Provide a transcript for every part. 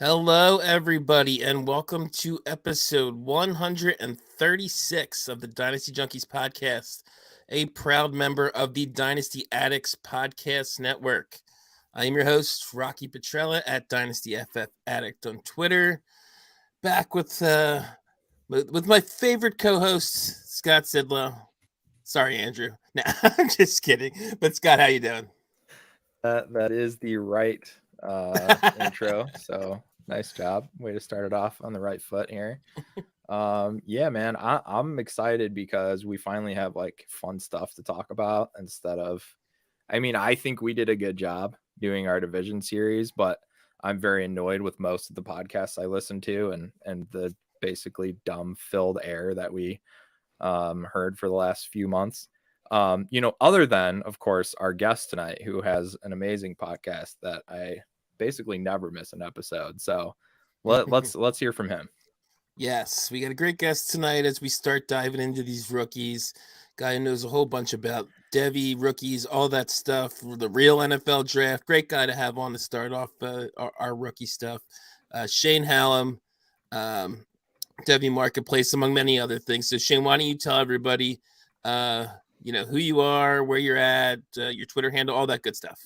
Hello, everybody, and welcome to episode 136 of the Dynasty Junkies podcast, a proud member of the Dynasty Addicts Podcast Network. I am your host, Rocky Petrella at Dynasty FF Addict on Twitter. Back with my favorite co-host, Scott Sidlow. Sorry, Andrew. Nah, I'm just kidding. But Scott, how you doing? That is the right intro. So nice job. Way to start it off on the right foot here. Yeah, man, I'm excited because we finally have like fun stuff to talk about instead of. I mean, I think we did a good job doing our division series, but I'm very annoyed with most of the podcasts I listen to and the basically dumb filled air that we heard for the last few months. Other than, of course, our guest tonight, who has an amazing podcast that I basically never miss an episode. So let's hear from him. Yes, we got a great guest tonight as we start diving into these rookies. Guy who knows a whole bunch about Devy, rookies, all that stuff, the real NFL draft. Great guy to have on to start off our rookie stuff. Shane Hallam, um, Devy Marketplace, among many other things. So, Shane, why don't you tell everybody, who you are, where you're at, your Twitter handle, all that good stuff.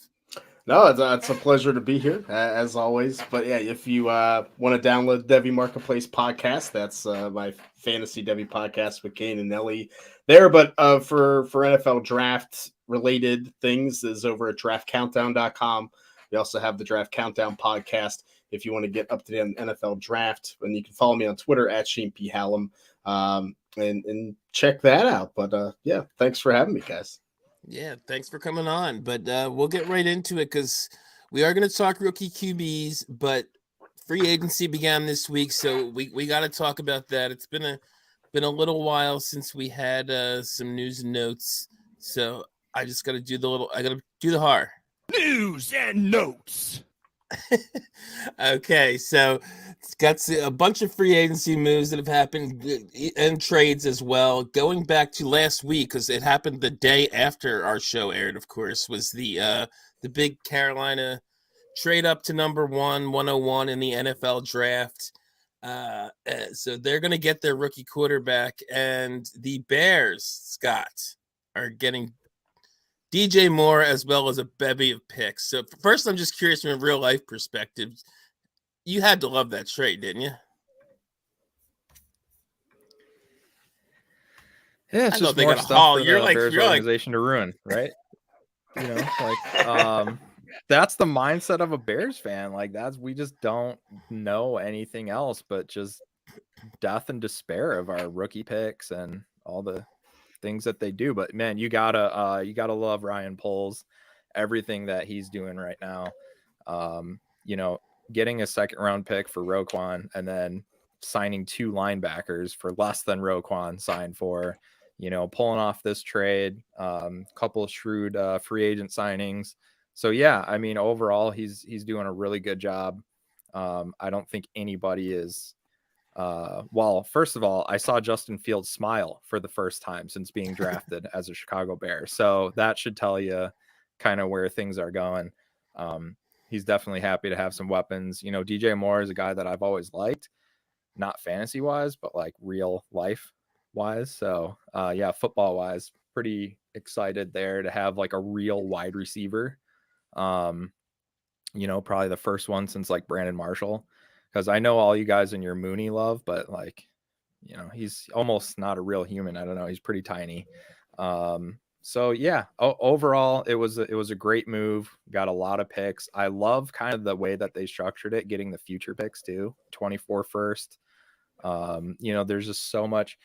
No, it's a pleasure to be here as always. But yeah, if you want to download Debbie Marketplace podcast, that's my fantasy Debbie podcast with Kane and Nelly there. But for NFL draft related things is over at draftcountdown.com. We also have the Draft Countdown podcast if you want to get up to date on NFL draft. And you can follow me on Twitter at Shane P. Hallam and check that out. But yeah, thanks for having me, guys. Yeah, thanks for coming on. But we'll get right into it because we are going to talk rookie QBs, but free agency began this week, so we got to talk about that. It's been a little while since we had some news and notes, so I just got to do the har. News and notes. Okay, so it's got a bunch of free agency moves that have happened and trades as well. Going back to last week, because it happened the day after our show aired, of course, was the big Carolina trade up to number 101 in the NFL draft. So they're going to get their rookie quarterback, and the Bears, Scott, are getting DJ Moore as well as a bevy of picks. So first, I'm just curious from a real life perspective. You had to love that trade, didn't you? Yeah, it's just more stuff for the Bears organization to ruin, right? That's the mindset of a Bears fan. Like we just don't know anything else but just death and despair of our rookie picks and all the things that they do. But man, you gotta love Ryan Poles, everything that he's doing right now. Getting a second round pick for Roquan and then signing two linebackers for less than Roquan signed for, pulling off this trade, couple of shrewd free agent signings. So yeah, I mean, overall he's doing a really good job. I don't think anybody is first of all, I saw Justin Fields smile for the first time since being drafted as a Chicago Bear. So that should tell you kind of where things are going. He's definitely happy to have some weapons. DJ Moore is a guy that I've always liked, not fantasy wise, but like real life wise. So football wise, pretty excited there to have like a real wide receiver. Probably the first one since like Brandon Marshall. Because I know all you guys in your Mooney love, but he's almost not a real human. I don't know. He's pretty tiny. So yeah, overall, it was a great move. Got a lot of picks. I love kind of the way that they structured it, getting the future picks too, 24 first. There's just so much.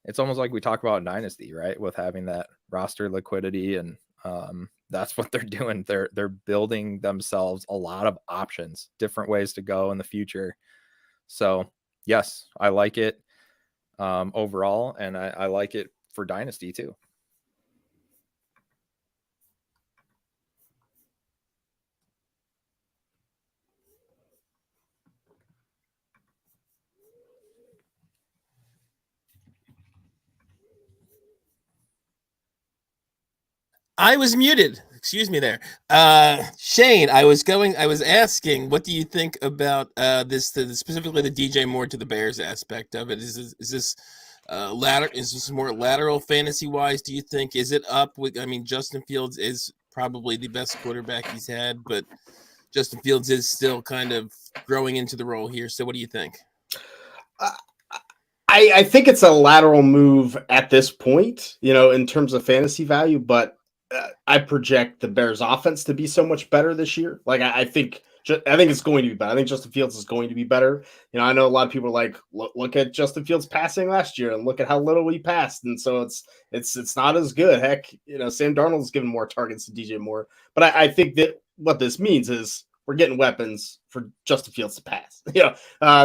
It's almost like we talk about Dynasty, right? With having that roster liquidity and that's what they're doing. They're building themselves a lot of options, different ways to go in the future. So yes, I like it overall, and I like it for Dynasty too. I was muted. excuse me there. Shane, I was asking, what do you think about this, specifically the DJ Moore to the Bears aspect of it? Is this is this more lateral fantasy wise, do you think? Is it up with, I mean, Justin Fields is probably the best quarterback he's had, but Justin Fields is still kind of growing into the role here. So what do you think? I think it's a lateral move at this point, in terms of fantasy value, but I project the Bears offense to be so much better this year. Like, I think it's going to be better. I think Justin Fields is going to be better. I know a lot of people are like, look at Justin Fields passing last year and look at how little he passed. And so it's not as good. Heck, Sam Darnold's given more targets to DJ Moore. But I think that what this means is we're getting weapons for Justin Fields to pass.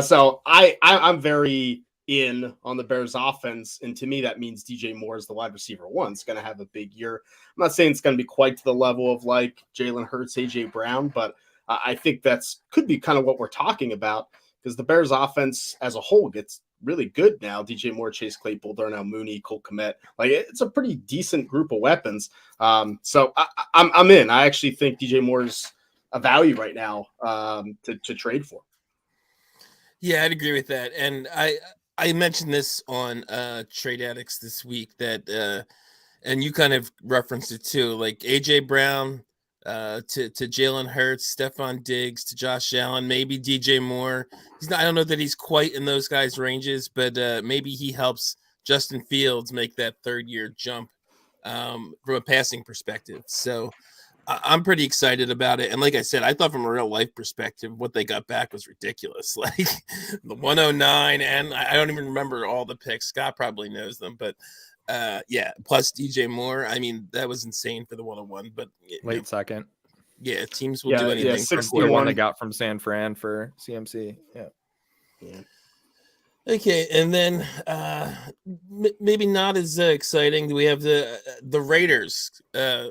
So I'm very in on the Bears offense, and to me that means DJ Moore is the wide receiver one. It's going to have a big year. I'm not saying it's going to be quite to the level of like Jalen Hurts, AJ Brown, but I think could be kind of what we're talking about, because the Bears offense as a whole gets really good now. DJ Moore, Chase Claypool, Darnell Mooney, Cole Kmet, like it's a pretty decent group of weapons. So I'm in. I actually think DJ Moore's a value right now to trade for. Yeah, I'd agree with that. And I mentioned this on Trade Addicts this week that and you kind of referenced it too, like AJ Brown to Jalen Hurts, Stephon Diggs to Josh Allen, maybe DJ Moore. I don't know that he's quite in those guys' ranges, but maybe he helps Justin Fields make that third-year jump from a passing perspective. So I'm pretty excited about it. And like I said, I thought from a real life perspective, what they got back was ridiculous. Like the 109, and I don't even remember all the picks. Scott probably knows them, but yeah, plus DJ Moore. I mean, that was insane for the 101, but late second. Yeah, teams will do anything. Yeah, the one they got from San Fran for CMC. Yeah. Okay, and then maybe not as exciting. We have the Raiders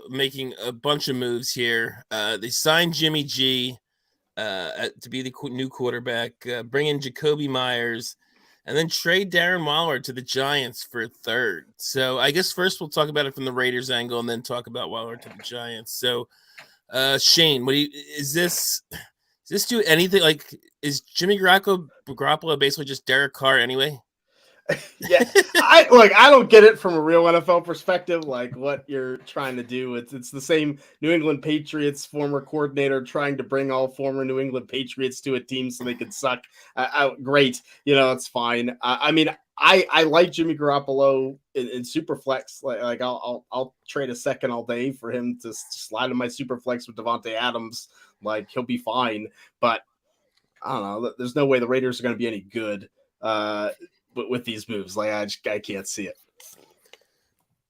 making a bunch of moves here. They signed Jimmy G to be the new quarterback, bring in Jacoby Myers, and then trade Darren Waller to the Giants for a third. So I guess first we'll talk about it from the Raiders angle and then talk about Waller to the Giants. So Shane, is this do anything? Like, is Jimmy Garoppolo basically just Derek Carr anyway? Yeah, I don't get it from a real NFL perspective, like what you're trying to do. It's the same New England Patriots former coordinator trying to bring all former New England Patriots to a team so they could suck. Great, it's fine. I mean, I like Jimmy Garoppolo in Superflex. Like I'll trade a second all day for him to slide in my Superflex with Devontae Adams. Like, he'll be fine, but I don't know. There's no way the Raiders are going to be any good with these moves. Like, I can't see it.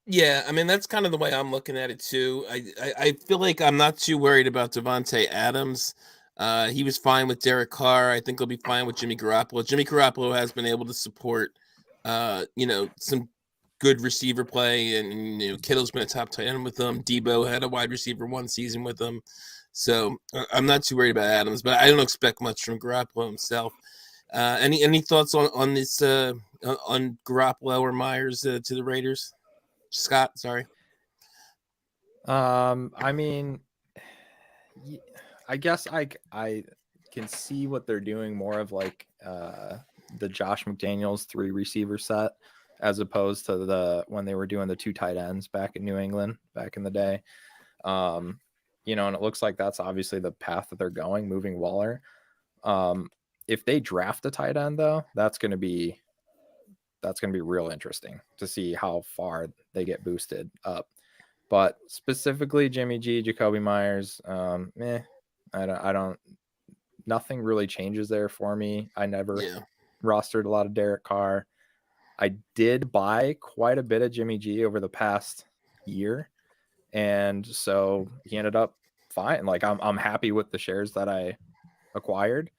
Yeah, I mean, that's kind of the way I'm looking at it too. I feel like I'm not too worried about Devontae Adams. He was fine with Derek Carr. I think he'll be fine with Jimmy Garoppolo. Jimmy Garoppolo has been able to support, some good receiver play, and Kittle's been a top tight end with them. Debo had a wide receiver one season with them. So I'm not too worried about Adams, but I don't expect much from Garoppolo himself. Any thoughts on this on Garoppolo or Myers to the Raiders? Scott, sorry. I mean, I guess I can see what they're doing more of like the Josh McDaniels 3 receiver set, as opposed to when they were doing the 2 tight ends back in New England back in the day. And it looks like that's obviously the path that they're going, moving Waller. If they draft a tight end, though, that's going to be real interesting to see how far they get boosted up. But specifically Jimmy G, Jacoby Myers, nothing really changes there for me. I never rostered a lot of Derek Carr. I did buy quite a bit of Jimmy G over the past year, and so he ended up fine. Like, I'm happy with the shares that I acquired.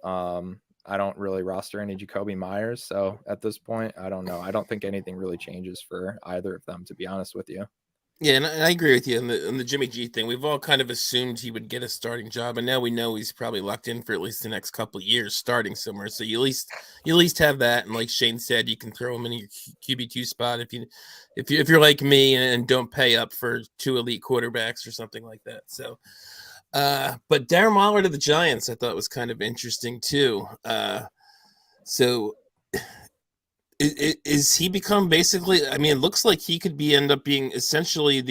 I don't really roster any Jacoby Myers, so at this point, I don't know. I don't think anything really changes for either of them, to be honest with you. Yeah, and I agree with you on the Jimmy G thing. We've all kind of assumed he would get a starting job, and now we know he's probably locked in for at least the next couple of years, starting somewhere. So you at least have that, and like Shane said, you can throw him in your QB2 spot if you're like me and don't pay up for 2 elite quarterbacks or something like that. So, but Darren Waller to the Giants, I thought was kind of interesting too. So is he become basically? I mean, it looks like he could end up being essentially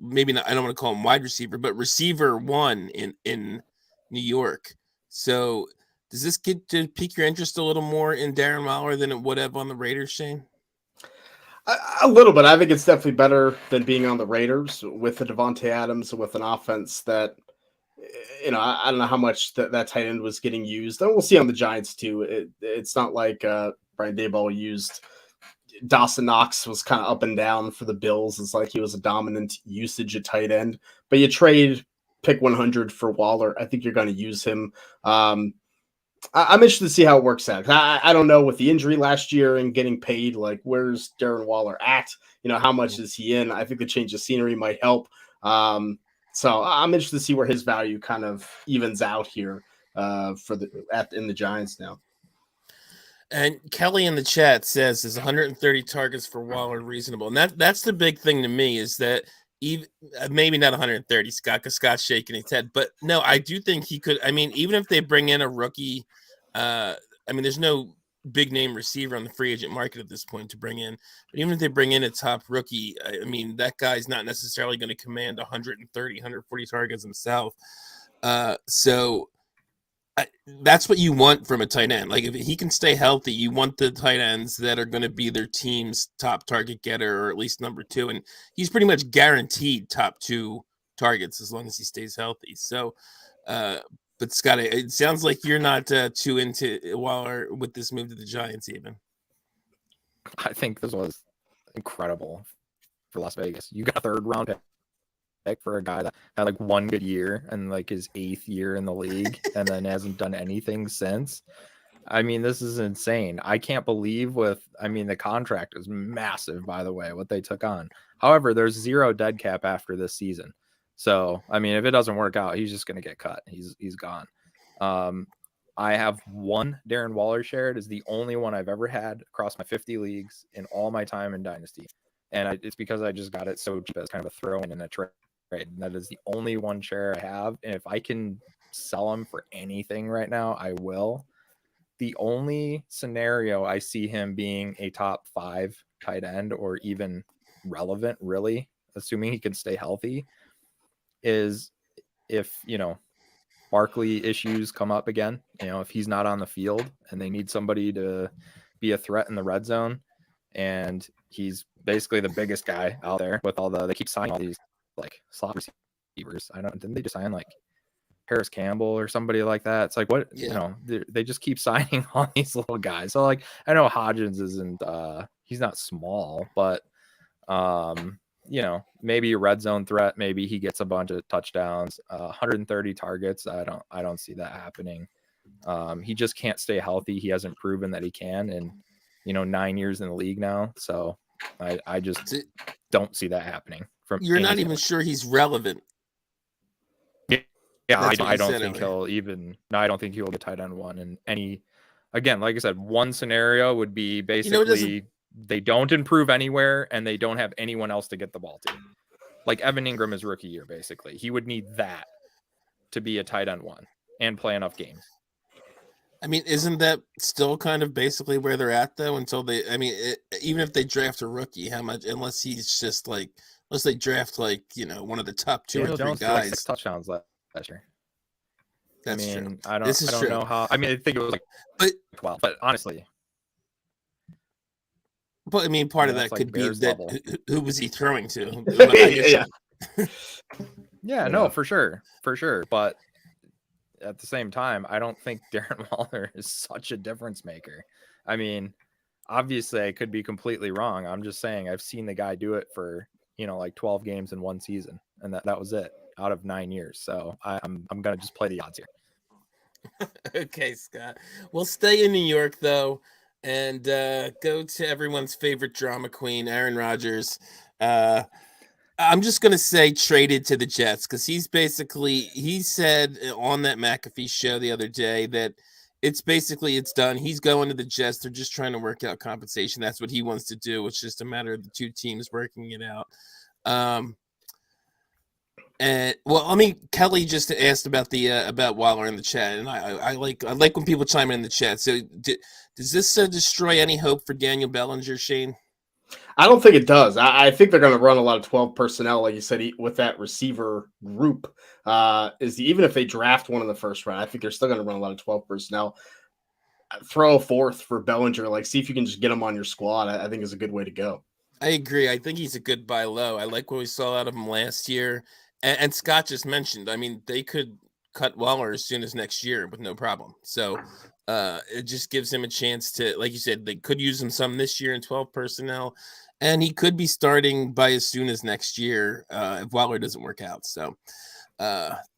maybe not. I don't want to call him wide receiver, but receiver one in New York. So does this get to pique your interest a little more in Darren Waller than it would have on the Raiders, Shane? A little bit. I think it's definitely better than being on the Raiders with the Devontae Adams, with an offense that, I don't know how much that tight end was getting used. And we'll see on the Giants too. It's not like Brian Daboll used Dawson Knox was kind of up and down for the Bills. It's like he was a dominant usage at tight end. But you trade pick 100 for Waller. I think you're going to use him. I'm interested to see how it works out. I don't know with the injury last year and getting paid, like where's Darren Waller at? How much is he in? I think the change of scenery might help. So I'm interested to see where his value kind of evens out here in the Giants now. And Kelly in the chat says, "Is 130 targets for Waller reasonable?" And that's the big thing to me is that even maybe not 130, Scott, because Scott's shaking his head, but no, I do think he could. I mean, even if they bring in a rookie, there's no big name receiver on the free agent market at this point to bring in. But even if they bring in a top rookie, I mean, that guy's not necessarily going to command 130, 140 targets himself. So that's what you want from a tight end. Like if he can stay healthy, you want the tight ends that are going to be their team's top target getter, or at least number 2. And he's pretty much guaranteed top 2 targets as long as he stays healthy. So, but Scott, it sounds like you're not too into Waller with this move to the Giants even. I think this was incredible for Las Vegas. You got a 3rd round pick for a guy that had like one good year and like his 8th year in the league and then hasn't done anything since. I mean, this is insane. I can't believe the contract is massive, by the way, what they took on. However, there's 0 dead cap after this season. So, I mean, if it doesn't work out, he's just going to get cut. He's gone. I have one Darren Waller shared. Is the only one I've ever had across my 50 leagues in all my time in Dynasty. And it's because I just got it so cheap as kind of a throw-in in a trade. And that is the only one share I have. And if I can sell him for anything right now, I will. The only scenario I see him being a top 5 tight end or even relevant, really, assuming he can stay healthy, is if, Barkley issues come up again, if he's not on the field and they need somebody to be a threat in the red zone, and he's basically the biggest guy out there with they keep signing all these like slot receivers. Didn't they just sign like Harris Campbell or somebody like that? It's like, what, they just keep signing all these little guys. So like, I know Hodgins isn't, he's not small, but maybe a red zone threat. Maybe he gets a bunch of touchdowns, 130 targets. I don't see that happening. He just can't stay healthy. He hasn't proven that he can in, 9 years in the league now. So I just don't see that happening. You're not even sure he's relevant. Yeah, I don't think he'll even. No, I don't think he'll get tight end 1. And again, like I said, one scenario would be basically they don't improve anywhere and they don't have anyone else to get the ball to. Like Evan Ingram is rookie year, basically. He would need that to be a tight end 1 and play enough games. I mean, isn't that still kind of basically where they're at though? Until even if they draft a rookie, how much? Unless he's just like. Unless they draft one of the top 2 or 3 guys. Like 6 touchdowns last year. That's true. I don't know how. I think it was like 12, but honestly. But I mean, part of that could be that who was he throwing to? Yeah, no, for sure. But at the same time, I don't think Darren Waller is such a difference maker. I mean, obviously, I could be completely wrong. I'm just saying I've seen the guy do it for like 12 games in one season, and that was it out of 9 years. So I'm gonna just play the odds here. Okay, Scott. We'll stay in New York though, and go to everyone's favorite drama queen, Aaron Rodgers. I'm just gonna say traded to the Jets because he said on that McAfee show the other day that it's done. He's going to the Jets. They're just trying to work out compensation. That's what he wants to do. It's just a matter of the two teams working it out. And well, I mean, Kelly just asked about about Waller in the chat, and I like when people chime in the chat. So, does this destroy any hope for Daniel Bellinger, Shane? I don't think it does. I think they're going to run a lot of 12 personnel, like you said, with that receiver group. Even if they draft one in the first round, I think they're still going to run a lot of 12 personnel. Throw a fourth for Bellinger, like see if you can just get him on your squad. I think is a good way to go. I agree. I think he's a good buy low. I like what we saw out of him last year. And Scott just mentioned, I mean, they could cut Waller as soon as next year with no problem. So it just gives him a chance to, like you said, they could use him some this year in 12 personnel. And he could be starting by as soon as next year if Waller doesn't work out. So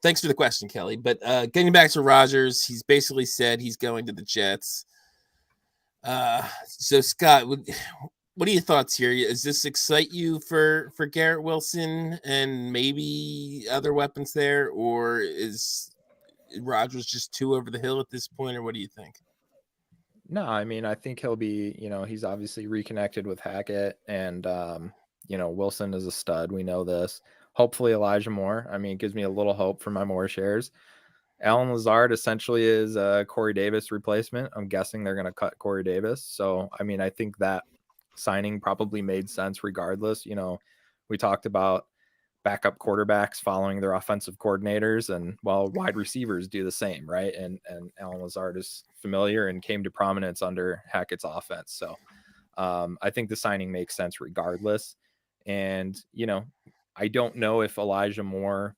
thanks for the question, Kelly. But getting back to Rodgers, he's basically said he's going to the Jets. So, Scott, what are your thoughts here? Does this excite you for Garrett Wilson and maybe other weapons there? Or is Rodgers just too over the hill at this point? Or what do you think? No, I mean, I think he'll be, he's obviously reconnected with Hackett and, Wilson is a stud. We know this. Hopefully Elijah Moore. I mean, it gives me a little hope for my Moore shares. Alan Lazard essentially is a Corey Davis replacement. I'm guessing they're going to cut Corey Davis. So, I mean, I think that signing probably made sense regardless. We talked about backup quarterbacks following their offensive coordinators, and wide receivers do the same, right? And Alan Lazard is familiar and came to prominence under Hackett's offense. So I think the signing makes sense regardless. And, I don't know if Elijah Moore,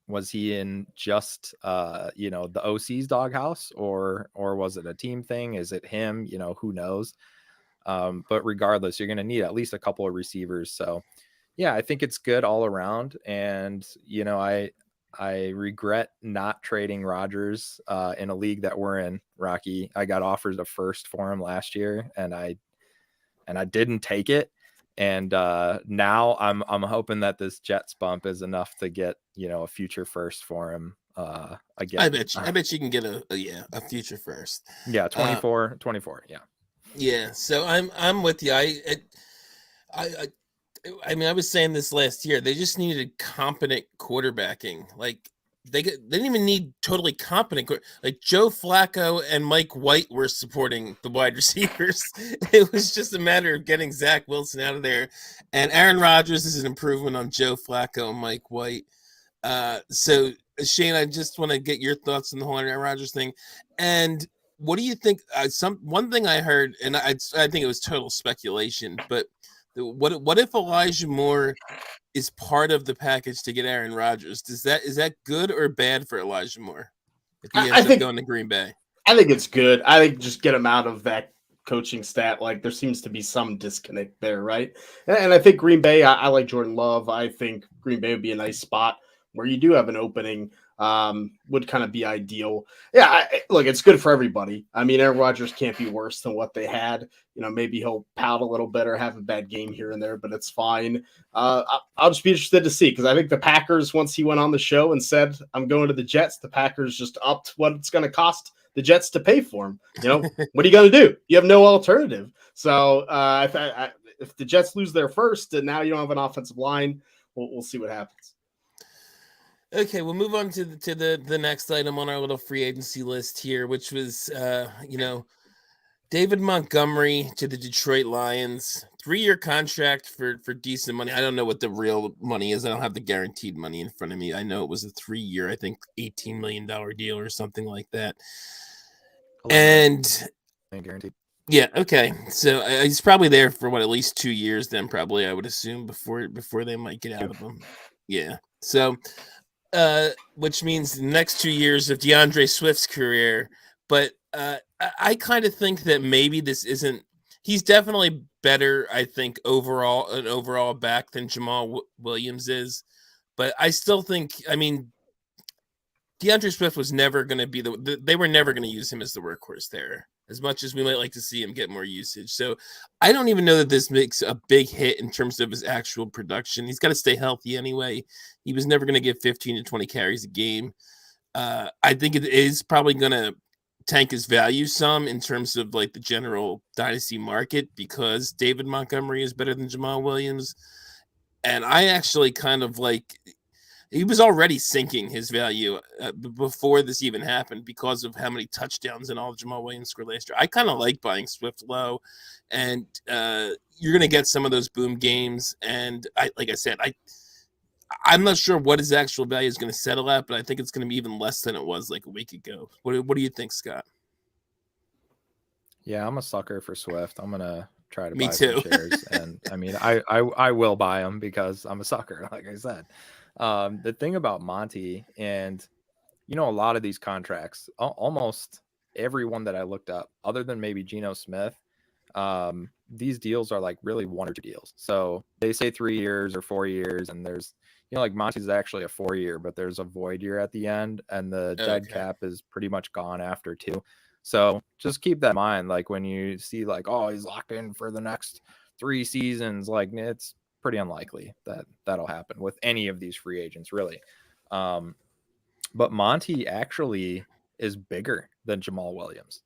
was he in just, the OC's doghouse or was it a team thing? Is it him? Who knows? But regardless, you're going to need at least a couple of receivers. So yeah, I think it's good all around. And, I regret not trading Rodgers in a league that we're in, Rocky. I got offered a first for him last year and I didn't take it. And now I'm hoping that this Jets bump is enough to get, a future first for him again. I bet you can get a future first. Yeah, 24. Yeah. Yeah, so I'm with you. I mean, I was saying this last year. They just needed competent quarterbacking. Like they didn't even need totally competent. Like Joe Flacco and Mike White were supporting the wide receivers. It was just a matter of getting Zach Wilson out of there. And Aaron Rodgers is an improvement on Joe Flacco and Mike White. So Shane, I just want to get your thoughts on the whole Aaron Rodgers thing. And what do you think? One thing I heard, and I think it was total speculation, but what if Elijah Moore is part of the package to get Aaron Rodgers? Is that good or bad for Elijah Moore if he ends up going to Green Bay? I think it's good. I think just get him out of that coaching stat. Like there seems to be some disconnect there, right? And I think Green Bay, I like Jordan Love. I think Green Bay would be a nice spot where you do have an opening. Would kind of be ideal. Yeah, look, it's good for everybody. I mean, Aaron Rodgers can't be worse than what they had. Maybe he'll pout a little bit or have a bad game here and there, but it's fine. I'll just be interested to see because I think the Packers, once he went on the show and said, I'm going to the Jets, the Packers just upped what it's going to cost the Jets to pay for him. What are you going to do? You have no alternative. So if the Jets lose their first and now you don't have an offensive line, we'll see what happens. Okay, we'll move on to the next item on our little free agency list here, which was, David Montgomery to the Detroit Lions, 3-year contract for decent money. I don't know what the real money is. I don't have the guaranteed money in front of me. I know it was a 3-year, I think $18 million deal or something like that. And guaranteed. Yeah. Okay. So he's probably there for at least 2 years. Then probably I would assume before they might get out of him. Yeah. So. Which means the next 2 years of DeAndre Swift's career. But I kind of think that maybe this isn't. He's definitely better, I think, an overall back than Jamal Williams is. But I still think, I mean, DeAndre Swift was never going to be they were never going to use him as the workhorse there, as much as we might like to see him get more usage. So I don't even know that this makes a big hit in terms of his actual production. He's got to stay healthy anyway. He was never going to get 15 to 20 carries a game. I think it is probably going to tank his value some in terms of like the general dynasty market because David Montgomery is better than Jamal Williams. And I actually kind of like, he was already sinking his value before this even happened because of how many touchdowns and all Jamal Williams scored last year. I kind of like buying Swift low, and you're going to get some of those boom games. And like I said, I'm not sure what his actual value is going to settle at, but I think it's going to be even less than it was like a week ago. What do you think, Scott? Yeah, I'm a sucker for Swift. I'm gonna try to Me buy too. some shares, and I mean, I will buy them because I'm a sucker, like I said. The thing about Monty, and a lot of these contracts, almost everyone that I looked up, other than maybe Geno Smith, these deals are like really 1 or 2 deals. So they say 3 years or 4 years, and there's like Monty's actually a 4-year, but there's a void year at the end, and the dead cap is pretty much gone after 2. So just keep that in mind. Like when you see like, oh, he's locked in for the next 3 seasons, like it's pretty unlikely that that'll happen with any of these free agents, really. But Monty actually is bigger than Jamal Williams.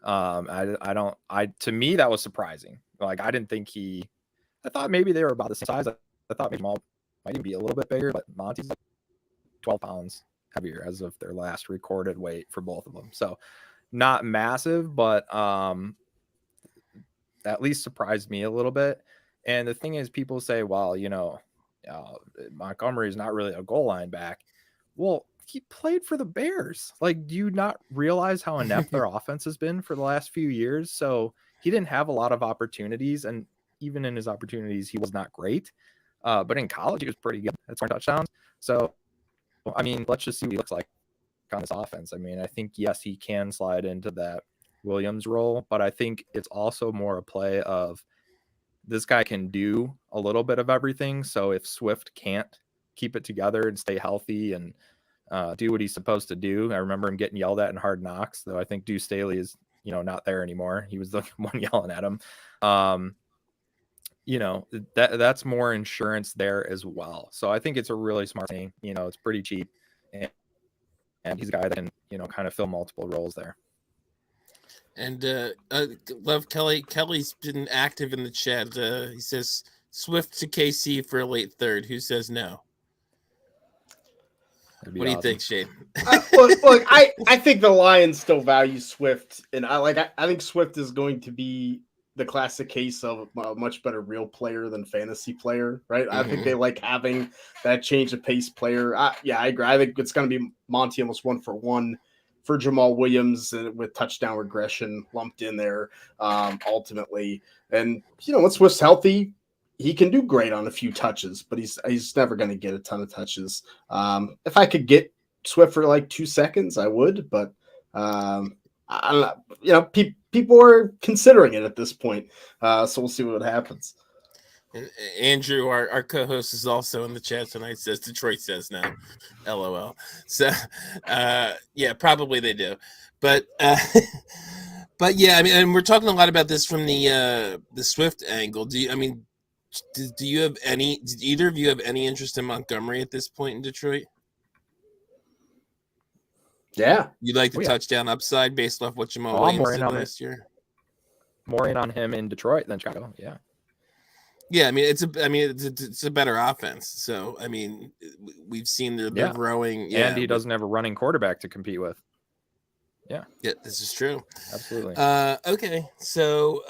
To me, that was surprising. Like I didn't think I thought maybe they were about the same size. I thought maybe Jamal might even be a little bit bigger, but Monty's like 12 pounds heavier as of their last recorded weight for both of them. So not massive, but at least surprised me a little bit. And the thing is, people say, well, Montgomery is not really a goal line back. Well, he played for the Bears. Like, do you not realize how inept their offense has been for the last few years? So he didn't have a lot of opportunities. And even in his opportunities, he was not great. But in college, he was pretty good at scoring touchdowns. So, I mean, let's just see what he looks like on this offense. I mean, I think, yes, he can slide into that Williams role, but I think it's also more a play of this guy can do a little bit of everything. So if Swift can't keep it together and stay healthy and do what he's supposed to do, I remember him getting yelled at in Hard Knocks, though I think Deuce Staley is, not there anymore. He was the one yelling at him. That's more insurance there as well. So I think it's a really smart thing. It's pretty cheap. And he's a guy that can, kind of fill multiple roles there. And love Kelly. Kelly's been active in the chat. He says Swift to KC for a late third. Who says no? What do you think, Shane? Look, I think the Lions still value Swift, and I think Swift is going to be the classic case of a much better real player than fantasy player, right? Mm-hmm. I think they like having that change of pace player. I agree. I think it's going to be Monty almost 1-for-1 for Jamal Williams with touchdown regression lumped in there ultimately. And, when Swift's healthy, he can do great on a few touches, but he's never going to get a ton of touches. If I could get Swift for like 2 seconds, I would, but I don't know. People are considering it at this point, so we'll see what happens. And Andrew, our co-host, is also in the chat tonight. Says Detroit says no, LOL. So, probably they do, but yeah, I mean, and we're talking a lot about this from the Swift angle. Do you have any? Did either of you have any interest in Montgomery at this point in Detroit? Yeah, you like the touchdown upside based off what Jamal Williams did last year. More in on him in Detroit than Chicago. Yeah. Yeah, I mean it's a better offense. So I mean we've seen they're growing. Yeah, and he doesn't have a running quarterback to compete with. Yeah, this is true. Absolutely. Okay, so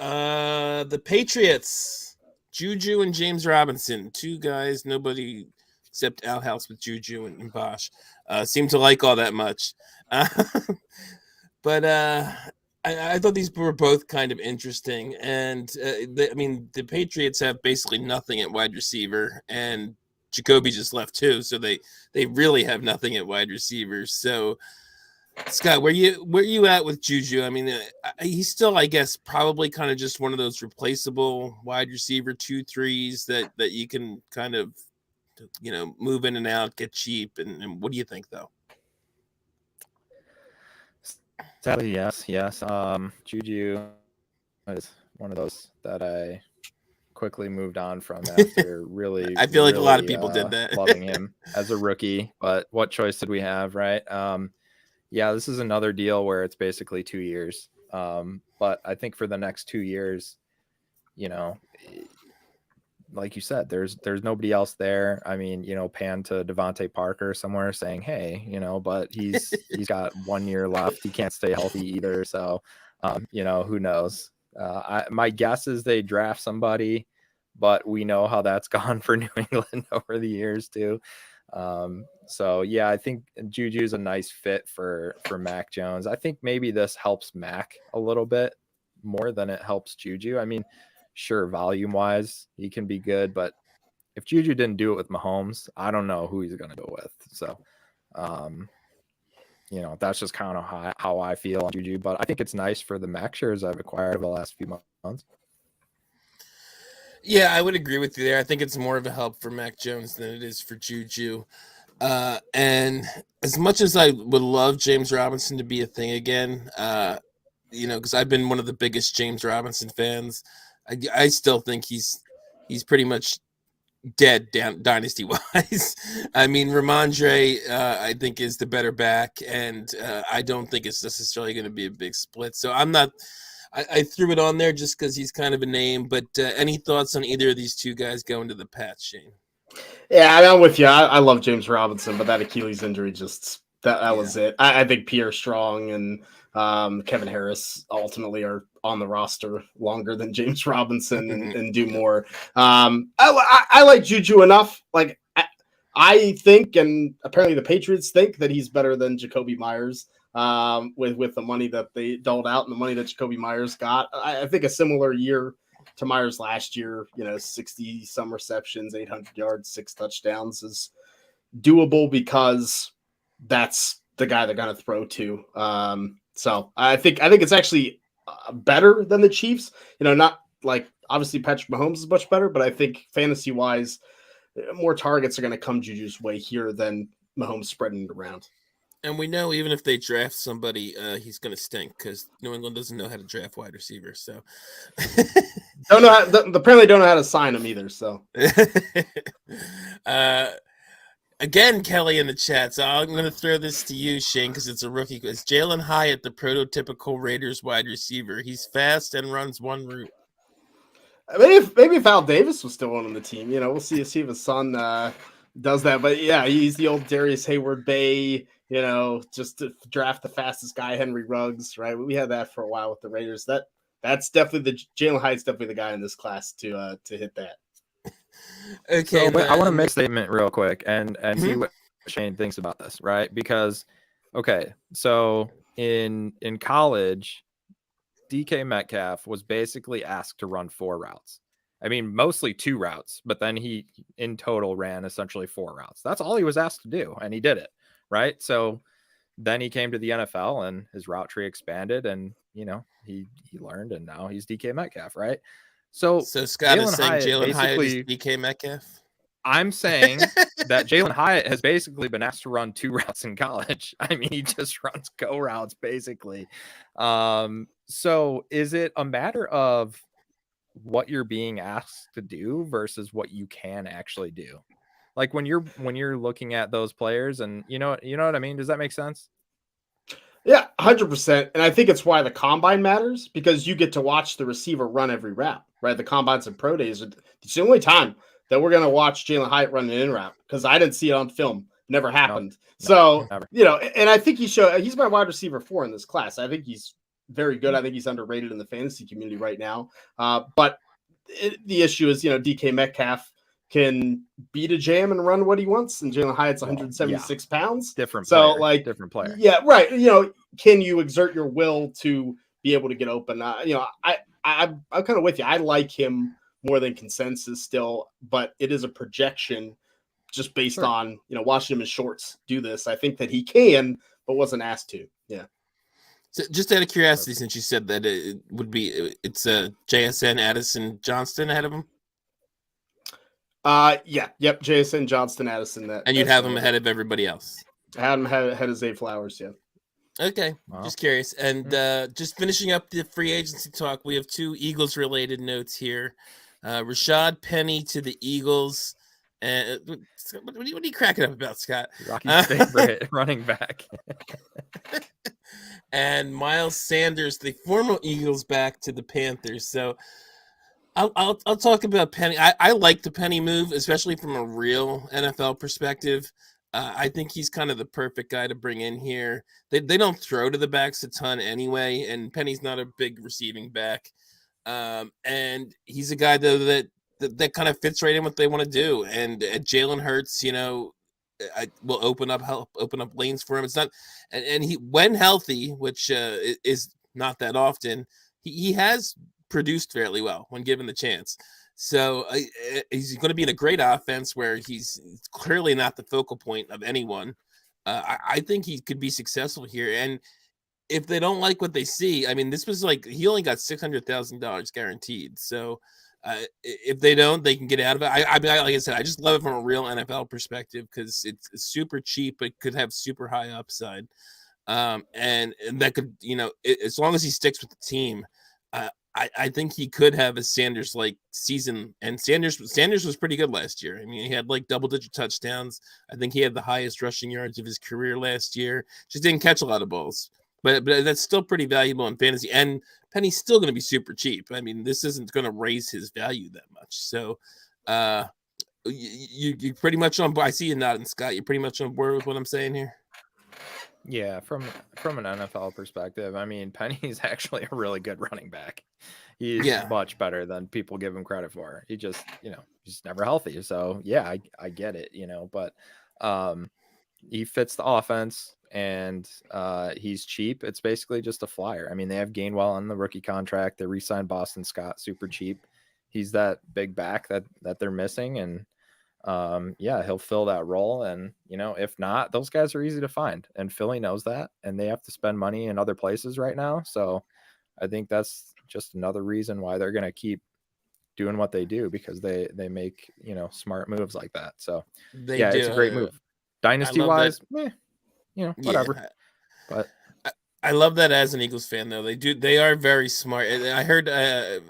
the Patriots, Juju and James Robinson, 2 guys nobody except Al House with Juju and Bosch seem to like all that much. But I thought these were both kind of interesting, and the Patriots have basically nothing at wide receiver, and Jacoby just left too, so they really have nothing at wide receiver. So, Scott, where you at with Juju? I mean, he's still, I guess, probably kind of just one of those replaceable wide receiver 2-3s that you can kind of, move in and out, get cheap. And what do you think, though? Sadly, yes. Juju is one of those that I quickly moved on from after really, I feel like a lot of really, people did that. loving him as a rookie. But what choice did we have, right? Yeah, this is another deal where it's basically 2 years. But I think for the next 2 years, you know, like you said, there's nobody else there. I mean, pan to Devontae Parker somewhere saying, hey, but he's got 1 year left. He can't stay healthy either. So, who knows? My guess is they draft somebody, but we know how that's gone for New England over the years too. So yeah, I think Juju is a nice fit for Mac Jones. I think maybe this helps Mac a little bit more than it helps Juju. I mean, sure, volume wise, he can be good, but if Juju didn't do it with Mahomes, I don't know who he's going to go with. So, that's just kind of how I feel on Juju, but I think it's nice for the Mac shares I've acquired over the last few months. Yeah, I would agree with you there. I think it's more of a help for Mac Jones than it is for Juju. And as much as I would love James Robinson to be a thing again, because I've been one of the biggest James Robinson fans, I still think he's pretty much dead dynasty wise. I mean, Ramondre, I think is the better back, and I don't think it's necessarily going to be a big split. So I'm not. I threw it on there just because he's kind of a name. But any thoughts on either of these two guys going to the Pats, Shane? Yeah, I'm with you. I love James Robinson, but that Achilles injury that was it. I think Pierre Strong and Kevin Harris ultimately are on the roster longer than James Robinson and do more. I like Juju enough. Like I think, and apparently the Patriots think that he's better than Jacoby Myers. With the money that they doled out and the money that Jacoby Myers got, I think a similar year to Myers last year, 60 some receptions, 800 yards, 6 touchdowns is doable because that's the guy they're going to throw to. So I think it's actually better than the Chiefs. Not like obviously Patrick Mahomes is much better, but I think fantasy wise, more targets are going to come Juju's way here than Mahomes spreading it around. And we know even if they draft somebody, he's going to stink because New England doesn't know how to draft wide receivers. So apparently don't know how to sign them either. So again, Kelly in the chat. So I'm going to throw this to you, Shane, because it's a rookie. Is Jalen Hyatt the prototypical Raiders wide receiver? He's fast and runs one route. Maybe if Al Davis was still on the team, we'll see if his son does that. But yeah, he's the old Darius Hayward Bay. Just to draft the fastest guy, Henry Ruggs, right? We had that for a while with the Raiders. That's definitely Jalen Hyatt's definitely the guy in this class to hit that. Okay, so, I want to make a statement real quick and see what Shane thinks about this, right? Because so in college, DK Metcalf was basically asked to run 4 routes. I mean, mostly 2 routes, but then he in total ran essentially 4 routes. That's all he was asked to do, and he did it. Right. So then he came to the NFL and his route tree expanded and, he learned and now he's DK Metcalf. Right. So Scott is saying Jalen Hyatt is DK Metcalf. I'm saying that Jalen Hyatt has basically been asked to run 2 routes in college. I mean, he just runs go routes basically. So is it a matter of what you're being asked to do versus what you can actually do? Like when you're looking at those players and you know what I mean? Does that make sense? Yeah, 100%. And I think it's why the combine matters because you get to watch the receiver run every route, right? The combines and pro days. It's the only time that we're going to watch Jalen Hyatt run an in route because I didn't see it on film. Never happened. Never. And I think he's my wide receiver 4 in this class. I think he's very good. I think he's underrated in the fantasy community right now. But the issue is, DK Metcalf can beat a jam and run what he wants, and Jalen Hyatt's 176 pounds. Different player. Yeah, right. Can you exert your will to be able to get open? I'm kind of with you. I like him more than consensus still, but it is a projection just based on watching him in shorts do this. I think that he can, but wasn't asked to. Yeah. So just out of curiosity, since you said that it's JSN Addison Johnston ahead of him. JSN Johnston Addison. And you'd have him ahead of everybody else. I had him ahead of Zay Flowers. Yeah. Okay, Wow. just curious. And just finishing up the free agency talk, we have 2 Eagles-related notes here. Rashad Penny to the Eagles. And what are you cracking up about, Scott? Rocky's favorite running back. And Miles Sanders, the former Eagles, back to the Panthers. So I'll talk about Penny. I like the Penny move, especially from a real NFL perspective. I think he's kind of the perfect guy to bring in here. They don't throw to the backs a ton anyway, and Penny's not a big receiving back. And he's a guy though that kind of fits right in what they want to do. And Jalen Hurts, I will help open up lanes for him. It's not, and he when healthy, which is not that often, he has produced fairly well when given the chance. So he's going to be in a great offense where he's clearly not the focal point of anyone. I think he could be successful here. And if they don't like what they see, I mean, this was like he only got $600,000 guaranteed. So if they don't, they can get out of it. I mean, like I said, I just love it from a real NFL perspective because it's super cheap, but could have super high upside. And that could, as long as he sticks with the team, I think he could have a Sanders-like season. And Sanders was pretty good last year. I mean, he had like double-digit touchdowns. I think he had the highest rushing yards of his career last year. Just didn't catch a lot of balls. But that's still pretty valuable in fantasy. And Penny's still going to be super cheap. I mean, this isn't going to raise his value that much. So you pretty much on board. I see you nodding, Scott. You're pretty much on board with what I'm saying here. Yeah, from an NFL perspective, I mean, Penny's actually a really good running back. He's much better than people give him credit for. He just, he's never healthy. So yeah, I get it, but he fits the offense and he's cheap. It's basically just a flyer. I mean, they have Gainwell on the rookie contract. They re-signed Boston Scott super cheap. He's that big back that they're missing, and he'll fill that role. And if not, those guys are easy to find, and Philly knows that, and they have to spend money in other places right now. So I think that's just another reason why they're going to keep doing what they do, because they make smart moves like that. So it's a great move. Dynasty wise, whatever. But I love that as an Eagles fan, though. They are very smart. I heard a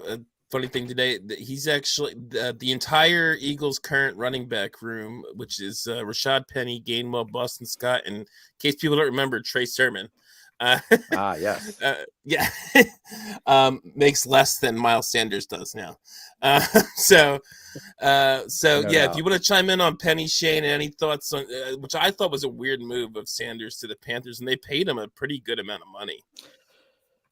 funny thing today. He's actually the entire Eagles current running back room, which is Rashad Penny, Gainwell, Boston Scott, and in case people don't remember, Trey Sermon. Yes. Makes less than Miles Sanders does now. So if you want to chime in on Penny, Shane, any thoughts on which I thought was a weird move of Sanders to the Panthers, and they paid him a pretty good amount of money.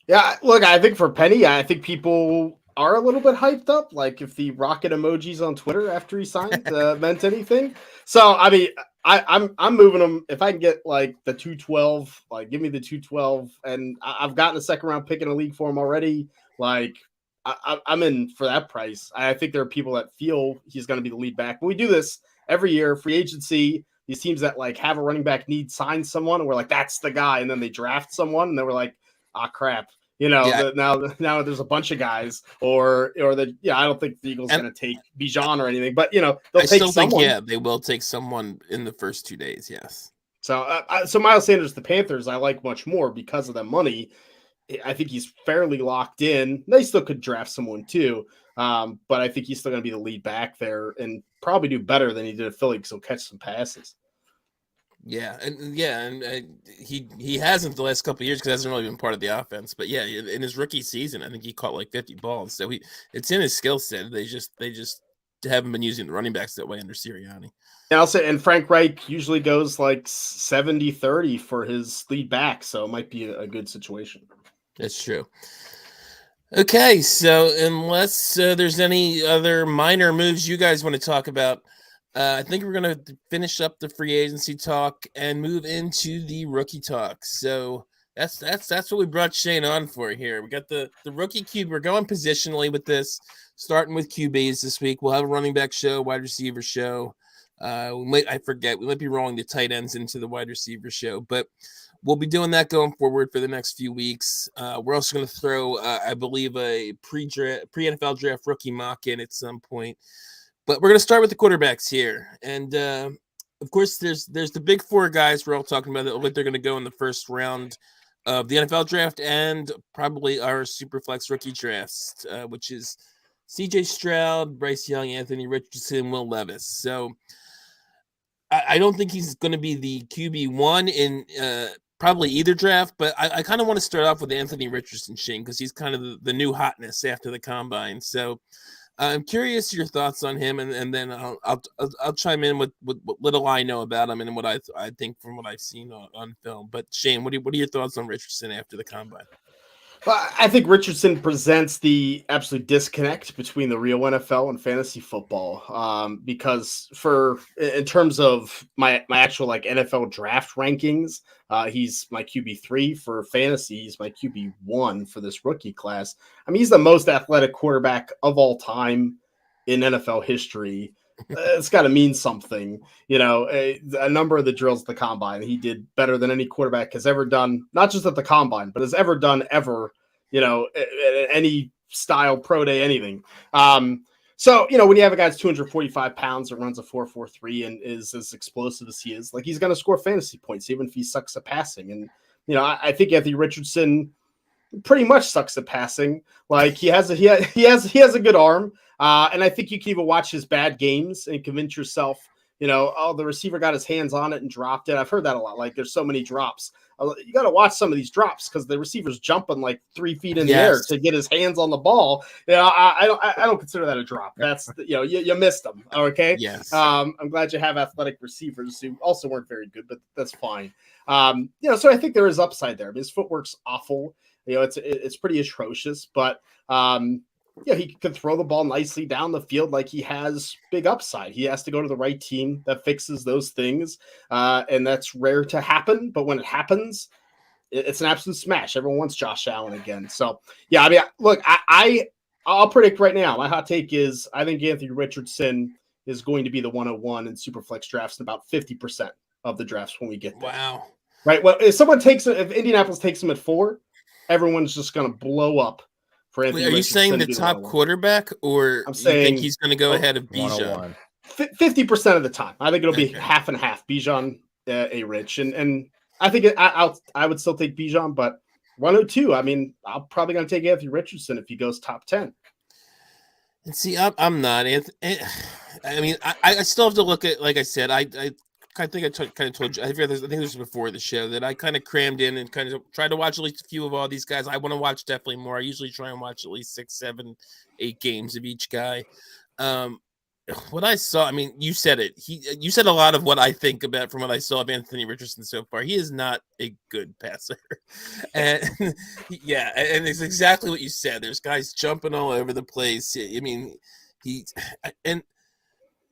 Yeah, look, I think for Penny, I think people are a little bit hyped up. Like if the rocket emojis on Twitter after he signed meant anything. So I mean, I'm moving him if I can get like the 212. Like give me the 212, and I've gotten a second round pick in a league for him already. Like I'm in for that price. I think there are people that feel he's going to be the lead back, but we do this every year. Free agency. These teams that like have a running back need sign someone, and we're like, that's the guy, and then they draft someone, and then we're like, ah, crap. Now there's a bunch of guys, I don't think the Eagles going to take Bijan or anything, but they'll take someone. They will take someone in the first 2 days. Yes. So Miles Sanders, the Panthers, I like much more because of the money. I think he's fairly locked in. They still could draft someone too, but I think he's still going to be the lead back there and probably do better than he did at Philly because he'll catch some passes. And he hasn't the last couple of years because he hasn't really been part of the offense. But in his rookie season, I think he caught like 50 balls. So it's in his skill set. They just haven't been using the running backs that way under Sirianni. And I'll say, and Frank Reich usually goes like 70-30 for his lead back, so it might be a good situation. That's true. Okay, so unless there's any other minor moves you guys want to talk about, I think we're going to finish up the free agency talk and move into the rookie talk. So that's what we brought Shane on for here. We got the rookie QB. We're going positionally with this, starting with QBs this week. We'll have a running back show, wide receiver show. We might be rolling the tight ends into the wide receiver show, but we'll be doing that going forward for the next few weeks. We're also going to throw, I believe, a pre-NFL draft rookie mock in at some point. But we're going to start with the quarterbacks here. And, of course, there's the big four guys we're all talking about that look like they're going to go in the first round. of the NFL draft and probably our Superflex rookie drafts, which is C.J. Stroud, Bryce Young, Anthony Richardson, Will Levis. So I don't think he's going to be the QB1 in probably either draft, but I kind of want to start off with Anthony Richardson, Shane, because he's kind of the new hotness after the combine. So I'm curious your thoughts on him, and then I'll chime in with what little I know about him and what I think from what I've seen on film. But Shane, what are your thoughts on Richardson after the combine? Well, I think Richardson presents the absolute disconnect between the real NFL and fantasy football. Because in terms of my actual like NFL draft rankings, he's my QB3 for fantasy. He's my QB1 for this rookie class. I mean, he's the most athletic quarterback of all time in NFL history. It's got to mean something, a number of the drills at the combine. He did better than any quarterback has ever done, not just at the combine, but has ever done ever, at any style, pro day, anything. So, when you have a guy that's 245 pounds that runs a 4.43 and is as explosive as he is, like he's going to score fantasy points, even if he sucks at passing. And, I think Anthony Richardson pretty much sucks at passing. Like he has a good arm. And I think you can even watch his bad games and convince yourself, the receiver got his hands on it and dropped it. I've heard that a lot. Like there's so many drops. You got to watch some of these drops because the receiver's jumping like 3 feet in the air to get his hands on the ball. I don't consider that a drop. That's you missed them. Okay. Yes. I'm glad you have athletic receivers who also weren't very good, but that's fine. So I think there is upside there. I mean, his footwork's awful. It's pretty atrocious, but he can throw the ball nicely down the field. Like he has big upside. He has to go to the right team that fixes those things. And that's rare to happen. But when it happens, it's an absolute smash. Everyone wants Josh Allen again. So, yeah, I mean, look, I'll predict right now. My hot take is I think Anthony Richardson is going to be the 101 in Superflex drafts in about 50% of the drafts when we get there. Wow. Right. Well, if Indianapolis takes him at 4, everyone's just going to blow up. Wait, are you saying the top quarterback, or I'm saying you think he's going to go ahead of Bijan? 50% of the time. I think it'll be half and half. Bijan, A-Rich, and I think I would still take Bijan, but 102. I mean, I'm probably going to take Anthony Richardson if he goes top 10. And see, I'm not. I mean, I still have to look at. Like I said, I think I kind of told you. I think this was before the show that I kind of crammed in and kind of tried to watch at least a few of all these guys. I want to watch definitely more. I usually try and watch at least 6, 7, 8 games of each guy. What I saw, I mean, you said it. You said a lot of what I think about from what I saw of Anthony Richardson so far. He is not a good passer, and and it's exactly what you said. There's guys jumping all over the place. I mean,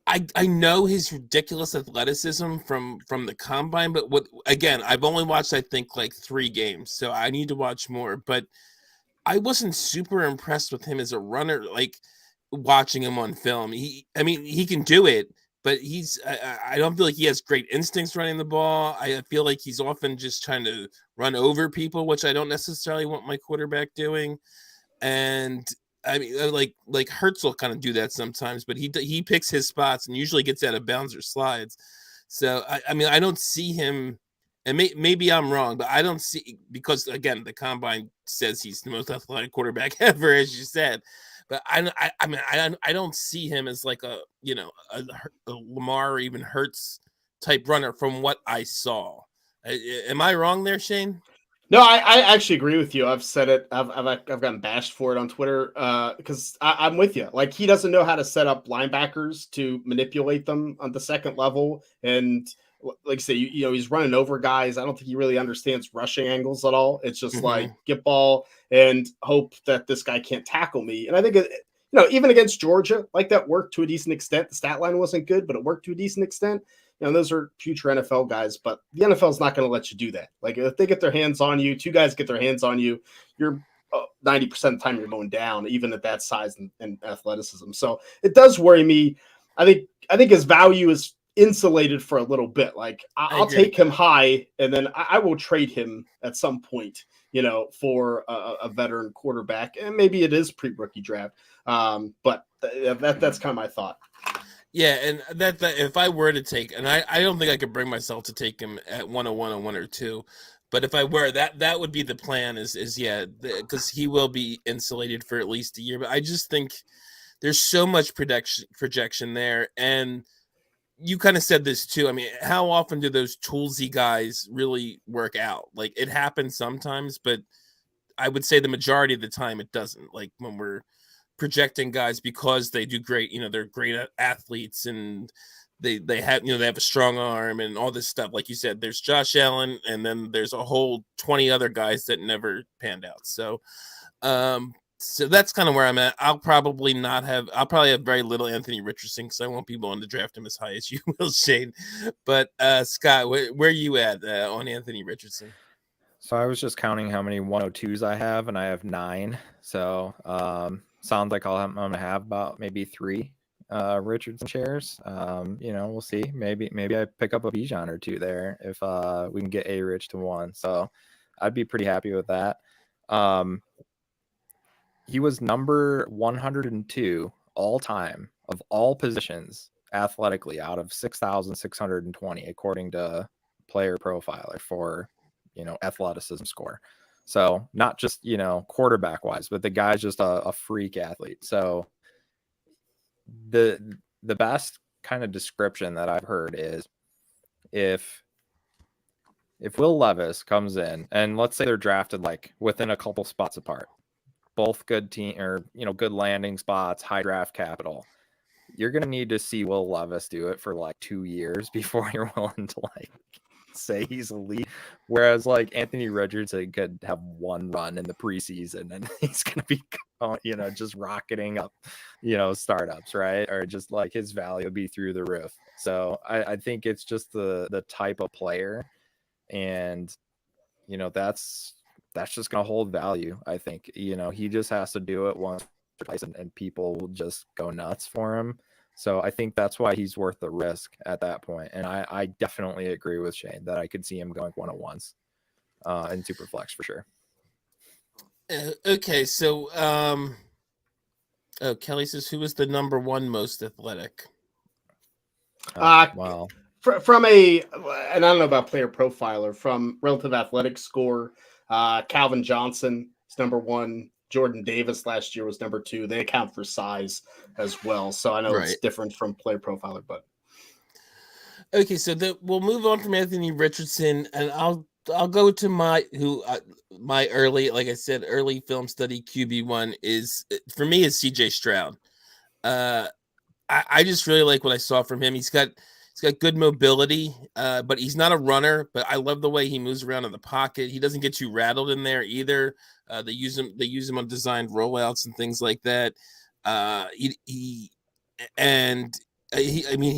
I know his ridiculous athleticism from the combine, but I've only watched I think like 3 games, so I need to watch more. But I wasn't super impressed with him as a runner. Like watching him on film, he can do it, but I don't feel like he has great instincts running the ball. I feel like he's often just trying to run over people, which I don't necessarily want my quarterback doing. And I mean, like Hurts will kind of do that sometimes, but he picks his spots and usually gets out of bounds or slides. So I mean, I don't see him, and maybe I'm wrong, but I don't see, because again, the combine says he's the most athletic quarterback ever, as you said. But I don't see him as like a Lamar or even Hurts type runner from what I saw. Am I wrong there, Shane? No, I actually agree with you. I've said it. I've gotten bashed for it on Twitter because I'm with you. Like he doesn't know how to set up linebackers to manipulate them on the second level, and like I say, he's running over guys. I don't think he really understands rushing angles at all. It's just like get ball and hope that this guy can't tackle me. And I think even against Georgia, like that worked to a decent extent. The stat line wasn't good, but it worked to a decent extent. Those are future NFL guys, but the NFL is not going to let you do that. Like if they get their hands on you, 2 guys get their hands on you, you're 90% of the time you're going down, even at that size and athleticism. So it does worry me. I think his value is insulated for a little bit. Like I'll take him high, and then I will trade him at some point, for a veteran quarterback, and maybe it is pre-rookie draft. But that's kind of my thought. Yeah, and that if I were to take, and I don't think I could bring myself to take him at 101 or 102, But if I were, that would be the plan. Is yeah, because he will be insulated for at least a year. But I just think there's so much projection there, and you kind of said this too. I mean, how often do those toolsy guys really work out? Like, it happens sometimes, but I would say the majority of the time it doesn't. Like, when we're projecting guys because they do great, they're great athletes, and they have, they have a strong arm and all this stuff. Like you said, there's Josh Allen, and then there's a whole 20 other guys that never panned out. So that's kind of where I'm at. I'll probably have very little Anthony Richardson, because I won't be willing to draft him as high as you will, Shane. But Scott, where are you at on Anthony Richardson? So I was just counting how many 102s I have, and I have 9. So sounds like I'm gonna have about maybe 3 Richardson shares. We'll see. Maybe I pick up a Bijan or 2 there if we can get A-Rich to 1. So I'd be pretty happy with that. He was number 102 all time of all positions athletically out of 6,620 according to Player Profiler for athleticism score. So not just quarterback wise, but the guy's just a freak athlete. So the best kind of description that I've heard is if Will Levis comes in, and let's say they're drafted like within a couple spots apart, both good team or good landing spots, high draft capital, you're gonna need to see Will Levis do it for like 2 years before you're willing to like say he's elite. Whereas like Anthony Richardson could have 1 run in the preseason and he's gonna be just rocketing up startups, right? Or just like his value will be through the roof. So I think it's just the type of player, and that's just gonna hold value. I think he just has to do it once or twice, and people will just go nuts for him. So I think that's why he's worth the risk at that point. And I definitely agree with Shane that I could see him going 101s in Superflex for sure. Okay, so Kelly says, who was the number 1 most athletic? Wow. From and I don't know about Player Profiler, from relative athletic score, Calvin Johnson is number 1. Jordan Davis last year was number 2. They account for size as well. So I know It's different from Player Profiler, but. Okay, so we'll move on from Anthony Richardson, and I'll go to my early, like I said, early film study QB1 is, for me, is CJ Stroud. I just really like what I saw from him. He's got good mobility, but he's not a runner. But I love the way he moves around in the pocket. He doesn't get too rattled in there either. They use him on designed rollouts and things like that. He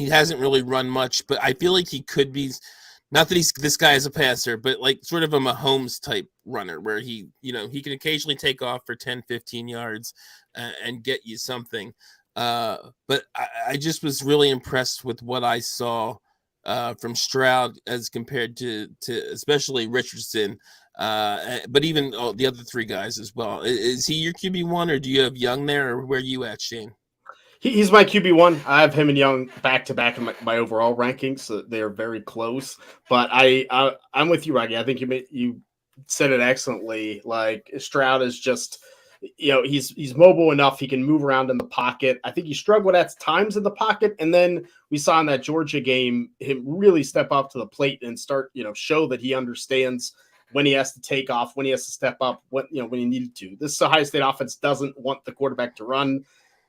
hasn't really run much, but I feel like he could be. Not that this guy is a passer, but like sort of a Mahomes type runner where he can occasionally take off for 10, 15 yards and get you something. But I just was really impressed with what I saw from Stroud as compared to especially Richardson, but even the other 3 guys as well. Is he your QB1, or do you have Young there, or where are you at, Shane? He's my QB1. I have him and Young back to back in my overall rankings, so they're very close. But I'm with you, Rocky. I think you said it excellently. Like, Stroud is just, he's mobile enough. He can move around in the pocket. I think he struggled at times in the pocket, and then we saw in that Georgia game him really step up to the plate and start, show that he understands when he has to take off, when he has to step up, when he needed to. This Ohio State offense doesn't want the quarterback to run.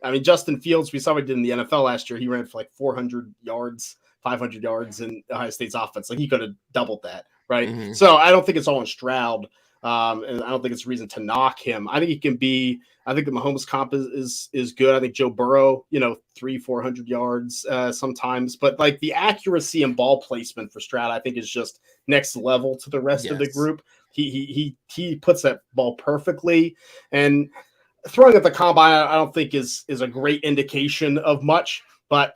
I mean, Justin Fields, we saw what he did in the NFL last year. He ran for like 400 yards, 500 yards in Ohio State's offense. Like, he could have doubled that, right? Mm-hmm. So I don't think it's all in Stroud, and I don't think it's a reason to knock him. I think he can be. I think the Mahomes comp is good. I think Joe Burrow, 300-400 yards sometimes, but like the accuracy and ball placement for Stroud, I think, is just next level to the rest of the group. He puts that ball perfectly, and throwing at the combine, I don't think is a great indication of much, but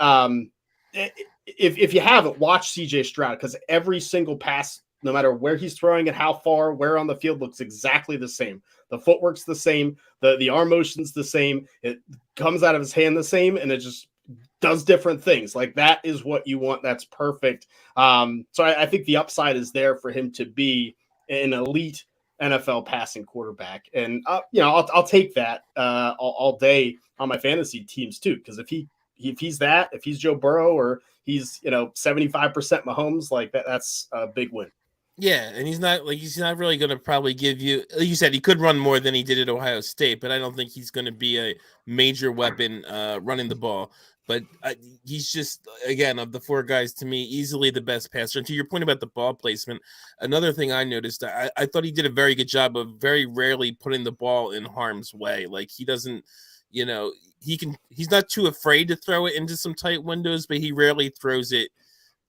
if you haven't, watch CJ Stroud, because every single pass, no matter where he's throwing it, how far, where on the field, looks exactly the same. The footwork's the same. The arm motion's the same. It comes out of his hand the same, and it just does different things. Like, that is what you want. That's perfect. So I think the upside is there for him to be an elite NFL passing quarterback. And I'll take that all day on my fantasy teams too, because if he's Joe Burrow, or he's 75% Mahomes, like that's a big win. Yeah, and he's not really going to probably give you. Like you said, he could run more than he did at Ohio State, but I don't think he's going to be a major weapon running the ball. But he's just, again, of the four guys, to me, easily the best passer. And to your point about the ball placement, another thing I noticed, I thought he did a very good job of very rarely putting the ball in harm's way. Like, he doesn't, he's not too afraid to throw it into some tight windows, but he rarely throws it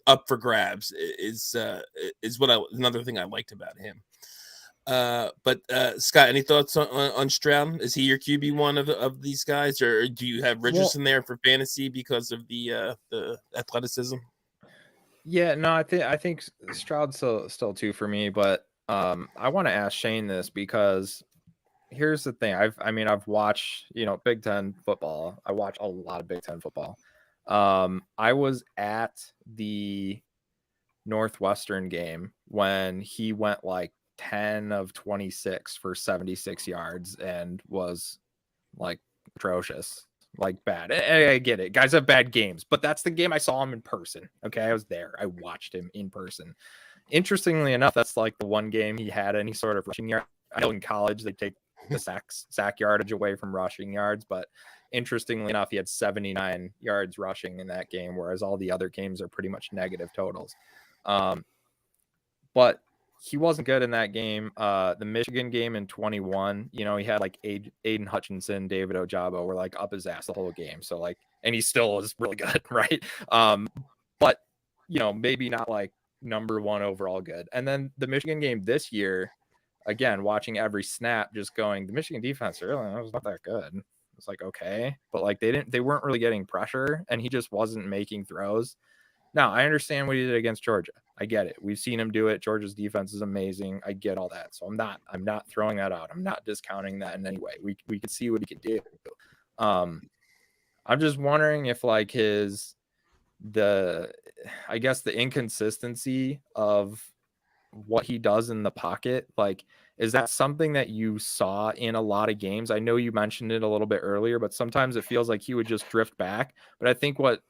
up for grabs. Is another thing I liked about him. But Scott, any thoughts on Stroud? Is he your QB1 of these guys, or do you have Richardson there for fantasy because of the athleticism? Yeah, no, I think Stroud's still 2 for me, but I want to ask Shane this, because here's the thing. I've watched, Big Ten football. I watch a lot of Big Ten football. I was at the Northwestern game when he went like 10 of 26 for 76 yards and was like atrocious, like bad. I get it. Guys have bad games, but that's the game I saw him in person. Okay. I was there. I watched him in person. Interestingly enough, that's like the one game he had any sort of rushing yard. I know in college they take the sack yardage away from rushing yards, but interestingly enough, he had 79 yards rushing in that game, whereas all the other games are pretty much negative totals. But he wasn't good in that game. The Michigan game in 21, he had like Aiden Hutchinson, David Ojabo were like up his ass the whole game. So like, and he still is really good, right? But maybe not like number 1 overall good. And then the Michigan game this year, again, watching every snap, just going, the Michigan defense really was not that good. It's like, okay, but like they weren't really getting pressure, and he just wasn't making throws. Now, I understand what he did against Georgia. I get it. We've seen him do it. Georgia's defense is amazing. I get all that. So I'm not throwing that out. I'm not discounting that in any way. We could see what he could do. I'm just wondering if like the inconsistency of what he does in the pocket, like, is that something that you saw in a lot of games? I know you mentioned it a little bit earlier, but sometimes it feels like he would just drift back. But I think what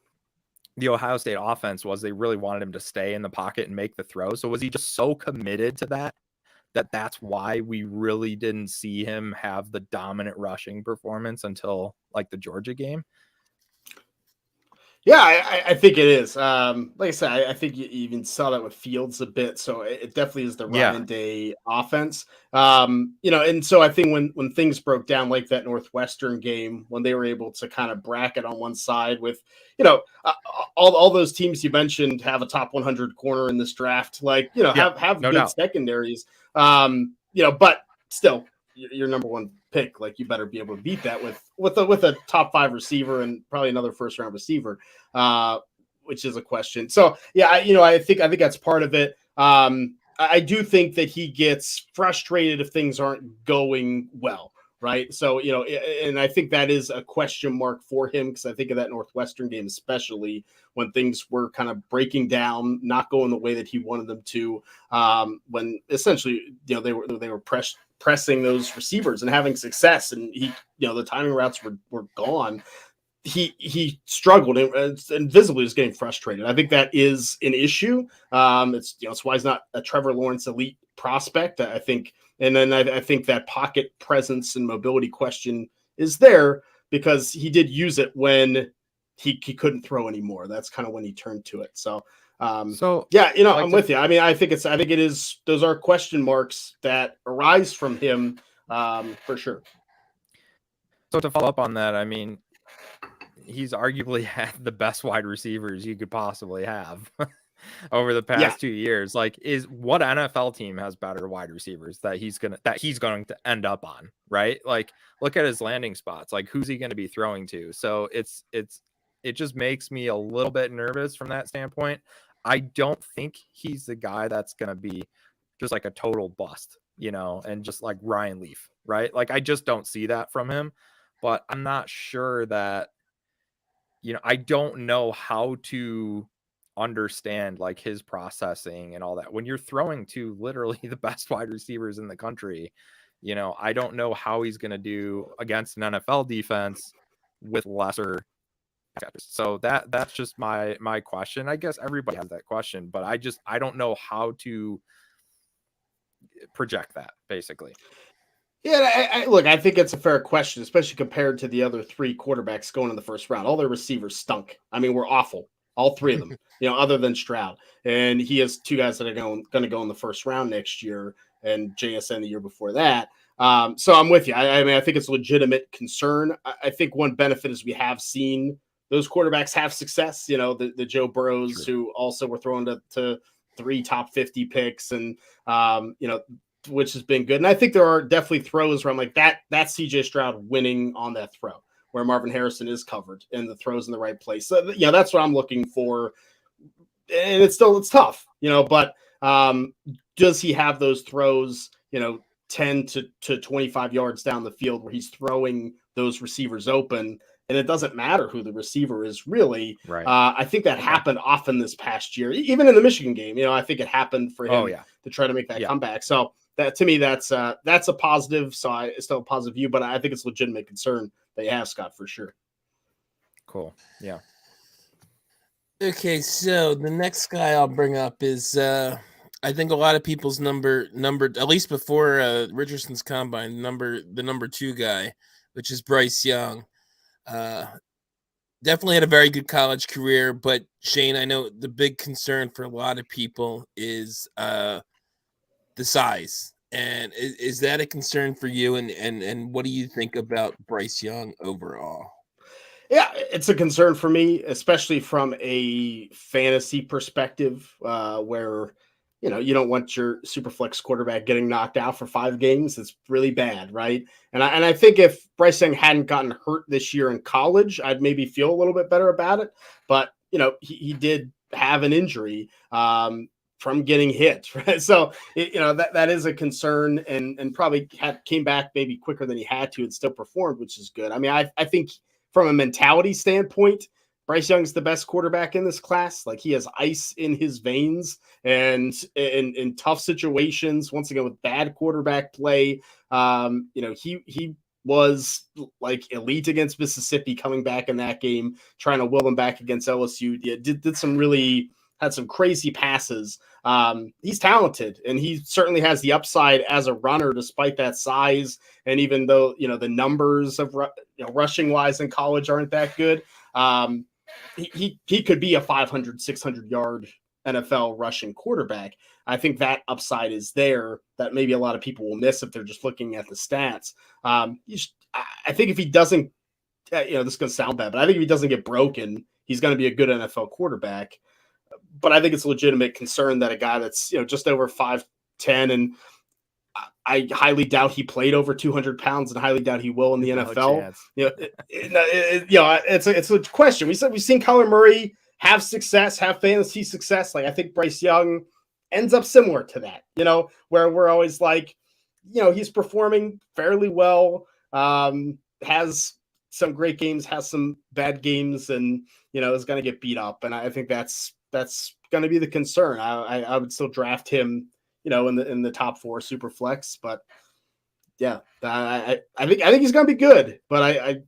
the Ohio State offense was, they really wanted him to stay in the pocket and make the throw. So was he just so committed to that's why we really didn't see him have the dominant rushing performance until like the Georgia game? Yeah, I think it is. Like I said, I think you even saw that with Fields a bit. So it definitely is the Ryan Day offense. And so I think when things broke down, like that Northwestern game, when they were able to kind of bracket on one side with, all those teams you mentioned have a top 100 corner in this draft, like, have no good doubt. Secondaries, but still, your number 1 pick, like, you better be able to beat that with a top 5 receiver and probably another first round receiver, which is a question. So yeah, I think that's part of it. I do think that he gets frustrated if things aren't going well, right? So and I think that is a question mark for him, because I think of that Northwestern game, especially when things were kind of breaking down, not going the way that he wanted them to, when essentially they were pressing those receivers and having success, and he, the timing routes were gone. He struggled and visibly was getting frustrated. I think that is an issue. It's why he's not a Trevor Lawrence elite prospect, I think. And then I think that pocket presence and mobility question is there, because he did use it when he couldn't throw anymore. That's kind of when he turned to it. So yeah, I'm with you. I mean, I think it is. Those are question marks that arise from him, for sure. So to follow up on that, I mean, he's arguably had the best wide receivers you could possibly have over the past 2 years. Like, what NFL team has better wide receivers that he's going to end up on, right? Like, look at his landing spots. Like, who's he going to be throwing to? So it just makes me a little bit nervous from that standpoint. I don't think he's the guy that's going to be just like a total bust, and just like Ryan Leaf, right? Like, I just don't see that from him, but I'm not sure that, I don't know how to understand like his processing and all that. When you're throwing to literally the best wide receivers in the country, you know, I don't know how he's going to do against an NFL defense with lesser. So that's just my question. I guess everybody has that question, but I don't know how to project that, basically. Yeah, look, I think it's a fair question, especially compared to the other three quarterbacks going in the first round. All their receivers stunk. I mean, we're awful. All three of them, you know, other than Stroud. And he has two guys that are going to go in the first round next year, and JSN the year before that. So I'm with you. I mean, I think it's a legitimate concern. I think one benefit is we have seen those quarterbacks have success. You know, the Joe Burrows, who also were thrown to 3 top 50 picks, and you know, which has been good. And I think there are definitely throws where I'm like, that's CJ Stroud winning on that throw, where Marvin Harrison is covered and the throws in the right place. So, you know, that's what I'm looking for. And it's tough, you know, but does he have those throws, you know, 10 to 25 yards down the field where he's throwing those receivers open, and it doesn't matter who the receiver is really. Right. I think that happened often this past year, even in the Michigan game. You know, I think it happened for him to try to make that comeback. So that, to me, that's a positive. So it's still a positive view, but I think it's a legitimate concern that you have, Scott, for sure. Cool. Yeah. Okay, so the next guy I'll bring up is I think a lot of people's number at least before Richardson's combine, the number 2 guy, which is Bryce Young. Definitely had a very good college career, but Shane, I know the big concern for a lot of people is the size. And is that a concern for you? And what do you think about Bryce Young overall? Yeah, it's a concern for me, especially from a fantasy perspective, where, you know, you don't want your super flex quarterback getting knocked out for 5 games. It's really bad, right? And I think if Bryce Young hadn't gotten hurt this year in college, I'd maybe feel a little bit better about it. But, you know, he did have an injury from getting hit, right? So, you know, that is a concern, and probably came back maybe quicker than he had to and still performed, which is good. I mean, I think from a mentality standpoint, Bryce Young's the best quarterback in this class. Like, he has ice in his veins, and in tough situations, once again, with bad quarterback play, you know, he was like elite against Mississippi coming back in that game, trying to will them back against LSU. Yeah, had some crazy passes. He's talented, and he certainly has the upside as a runner, despite that size. And even though, you know, the numbers of rushing wise in college aren't that good, he could be a 500, 600 yard NFL rushing quarterback. I think that upside is there that maybe a lot of people will miss if they're just looking at the stats. I think if he doesn't, you know, this is going to sound bad, but I think if he doesn't get broken, he's going to be a good NFL quarterback. But I think it's a legitimate concern that a guy that's, you know, just over 5'10", and I highly doubt he played over 200 pounds, and highly doubt he will in the NFL. You know, it's a question. We've seen Kyler Murray have success, have fantasy success. Like, I think Bryce Young ends up similar to that, you know, where we're always like, you know, he's performing fairly well, has some great games, has some bad games, and, you know, is going to get beat up. And I think that's going to be the concern. I would still draft him, you know, in the top 4 super flex, but yeah, I think he's going to be good, but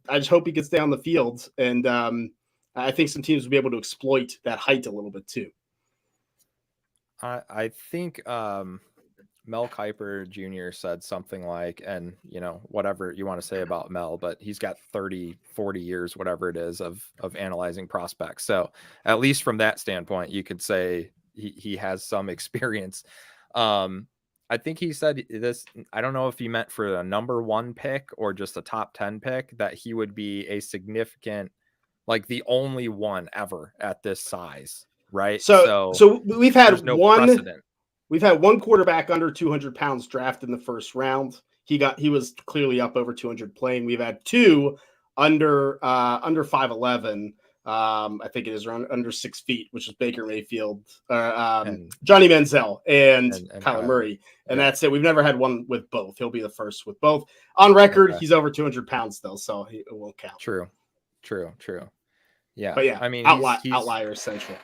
I just hope he gets down the field, and I think some teams will be able to exploit that height a little bit too. I think Mel Kiper Jr. said something like, and, you know, whatever you want to say about Mel, but he's got 30, 40 years, whatever it is, of analyzing prospects. So at least from that standpoint, you could say he has some experience. I think he said this, I don't know if he meant for a number 1 pick or just a top 10 pick, that he would be a significant, like the only one ever at this size, right? So we've had precedent. We've had one quarterback under 200 pounds drafted in the first round. He was clearly up over 200 playing. We've had 2 under 5'11". I think it is around under 6 feet, which is Baker Mayfield, Johnny Manziel, and Kyler Murray. And that's it. We've never had one with both. He'll be the first with both. On record, he's over 200 pounds though, so it won't count. True. Yeah. But yeah, I mean, outlier essential.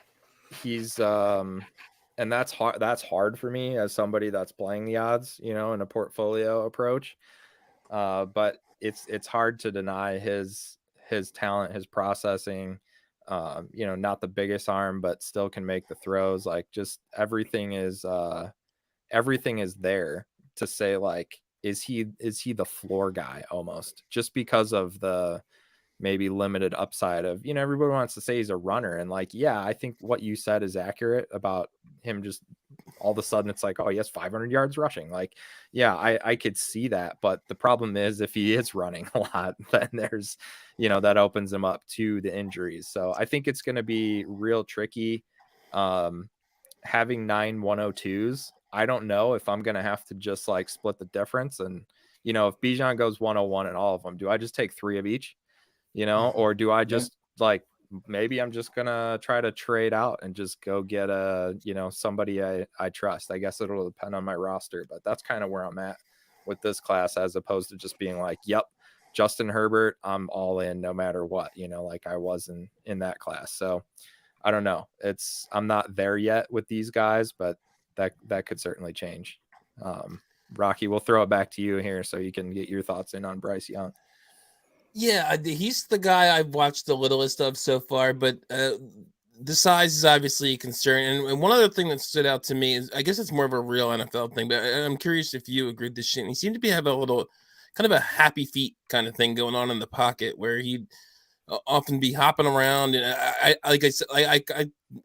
he's and that's hard for me as somebody that's playing the odds, in a portfolio approach. But it's hard to deny his talent, his processing. Not the biggest arm, but still can make the throws. Like, just everything is there to say, like, is he the floor guy almost, just because of the maybe limited upside of, everybody wants to say he's a runner. And like, yeah, I think what you said is accurate about him. Just all of a sudden it's like, oh, he has 500 yards rushing. Like, yeah, I could see that. But the problem is, if he is running a lot, then there's, that opens him up to the injuries. So I think it's going to be real tricky. Having 9 102s, I don't know if I'm going to have to just like split the difference. And, if Bijan goes 101 in all of them, do I just take 3 of each? Or do I just like, maybe I'm just gonna try to trade out and just go get somebody I trust. I guess it'll depend on my roster, but that's kind of where I'm at with this class, as opposed to just being like, yep, Justin Herbert, I'm all in no matter what, like I was in that class. So I don't know. I'm not there yet with these guys, but that could certainly change. Rocky, we'll throw it back to you here so you can get your thoughts in on Bryce Young. Yeah, he's the guy I've watched the littlest of so far, but the size is obviously a concern. And one other thing that stood out to me is, I guess it's more of a real NFL thing, but I'm curious if you agreed with this shit. He seemed to have a little kind of a happy feet kind of thing going on in the pocket, where he'd often be hopping around. And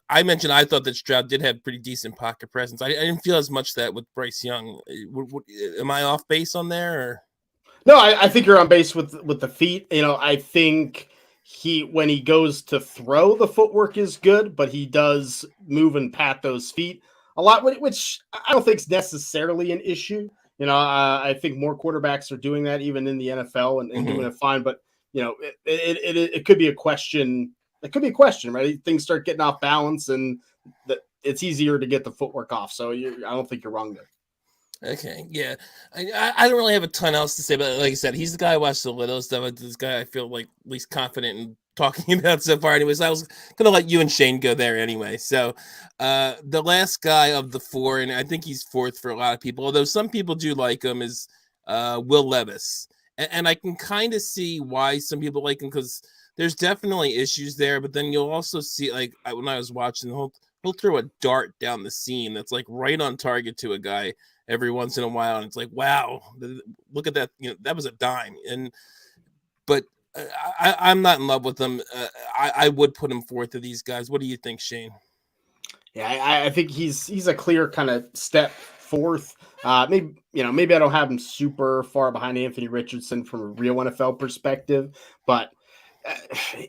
I mentioned, I thought that Stroud did have pretty decent pocket presence. I didn't feel as much that with Bryce Young. Am I off base on there? Or? No, I think you're on base with the feet. I think when he goes to throw, the footwork is good, but he does move and pat those feet a lot, which I don't think is necessarily an issue. I think more quarterbacks are doing that even in the NFL and doing it fine. But it could be a question. It could be a question, right? Things start getting off balance, and it's easier to get the footwork off. So I don't think you're wrong there. Okay, yeah, I don't really have a ton else to say, but like I said, he's the guy I watched the little stuff. This guy I feel like least confident in talking about so far. Anyways, I was gonna let you and Shane go there anyway. So, the last guy of the 4, and I think he's 4th for a lot of people, although some people do like him, is Will Levis, and I can kind of see why some people like him, because there's definitely issues there. But then you'll also see, like, when I was watching, he'll throw a dart down the seam that's like right on target to a guy every once in a while, and it's like, wow, look at that. That was a dime. But I'm not in love with them. I would put him 4th of these guys. What do you think, Shane? Yeah, I think he's a clear kind of step 4th. Maybe I don't have him super far behind Anthony Richardson from a real NFL perspective, but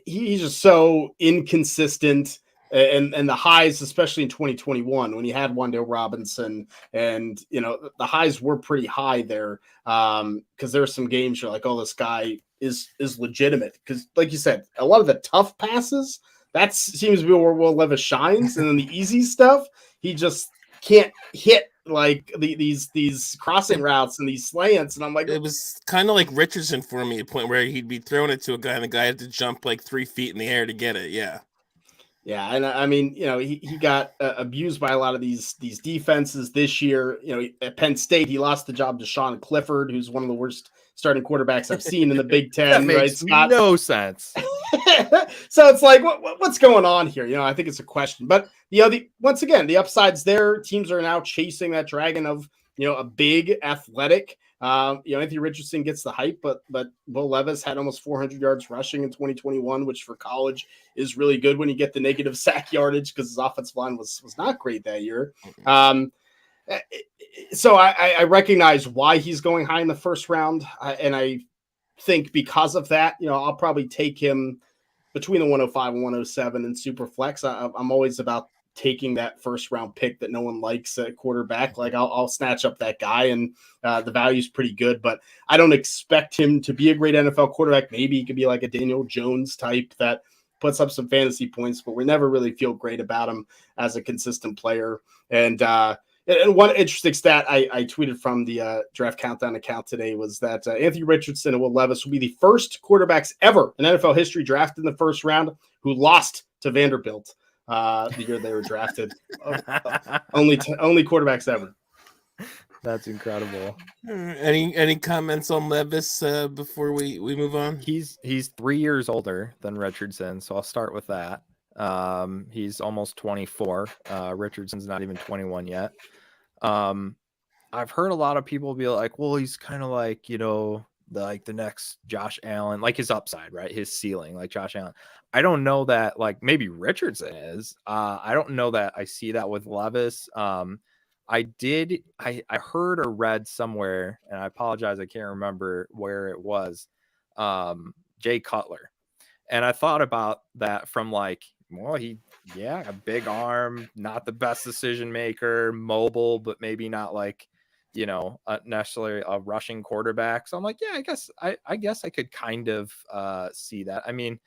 he's just so inconsistent. And the highs, especially in 2021, when you had Wan'Dale Robinson, and the highs were pretty high there, because there are some games you're like, oh, this guy is legitimate. Because, like you said, a lot of the tough passes, that seems to be where Will Levis shines, and then the easy stuff, he just can't hit like these crossing routes and these slants. And I'm like, it was kind of like Richardson for me, a point where he'd be throwing it to a guy, and the guy had to jump like 3 feet in the air to get it. Yeah. Yeah, and I mean, he got abused by a lot of these defenses this year. At Penn State, he lost the job to Sean Clifford, who's one of the worst starting quarterbacks I've seen in the Big Ten. That makes no sense. So it's like, what's going on here? I think it's a question. But once again, the upside's there. Teams are now chasing that dragon of a big athletic. Anthony Richardson gets the hype, but Will Levis had almost 400 yards rushing in 2021, which for college is really good when you get the negative sack yardage, because his offensive line was not great that year. So I recognize why he's going high in the first round, and I think because of that, I'll probably take him between the 105 and 107 in super flex. I'm always about taking that first round pick that no one likes at quarterback. Like I'll snatch up that guy, and the value is pretty good, but I don't expect him to be a great NFL quarterback. Maybe he could be like a Daniel Jones type that puts up some fantasy points, but we never really feel great about him as a consistent player. And one interesting stat I tweeted from the Draft Countdown account today was that Anthony Richardson and Will Levis will be the first quarterbacks ever in NFL history drafted in the first round who lost to Vanderbilt. the year they were drafted. Only quarterbacks ever. That's incredible. Any comments on Levis before we move on? He's 3 years older than Richardson, so I'll start with that. He's almost 24. Richardson's not even 21 yet. I've heard a lot of people be like, well, he's kind of like, the next Josh Allen, like his upside, right? His ceiling, like Josh Allen. I don't know that, like maybe Richardson is. I don't know that I see that with Levis. I heard or read somewhere, and I apologize, I can't remember where it was, Jay Cutler. And I thought about that from like, well, a big arm, not the best decision maker, mobile, but maybe not like, necessarily a rushing quarterback. So I'm like, yeah, I guess I could kind of see that. I mean,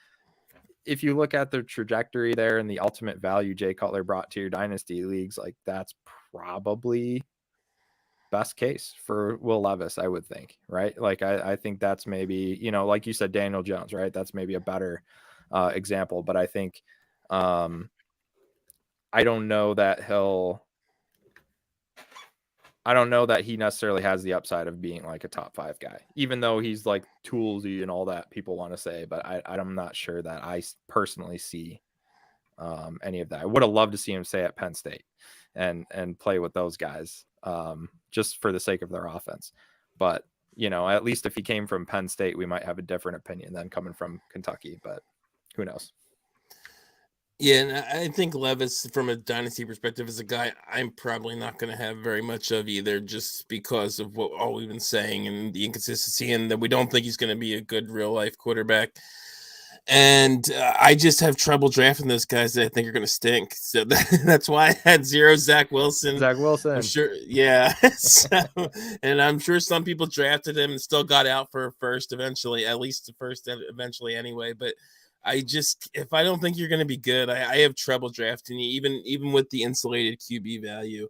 if you look at the trajectory there and the ultimate value Jay Cutler brought to your dynasty leagues, like that's probably best case for Will Levis, I would think, right? Like I think that's maybe, like you said, Daniel Jones, right? That's maybe a better example, but I think I don't know that he necessarily has the upside of being like a top 5 guy, even though he's like toolsy and all that people want to say, but I'm not sure that I personally see any of that. I would have loved to see him stay at Penn State and play with those guys just for the sake of their offense. But, at least if he came from Penn State, we might have a different opinion than coming from Kentucky, but who knows? Yeah, and I think Levis, from a dynasty perspective, is a guy I'm probably not going to have very much of either, just because of all we've been saying and the inconsistency, and that we don't think he's going to be a good real-life quarterback. And I just have trouble drafting those guys that I think are going to stink. So that's why I had 0 Zach Wilson. I'm sure, yeah. And I'm sure some people drafted him and still got out for a first eventually, at least the first eventually anyway. But if I don't think you're going to be good, I have trouble drafting you, even with the insulated QB value.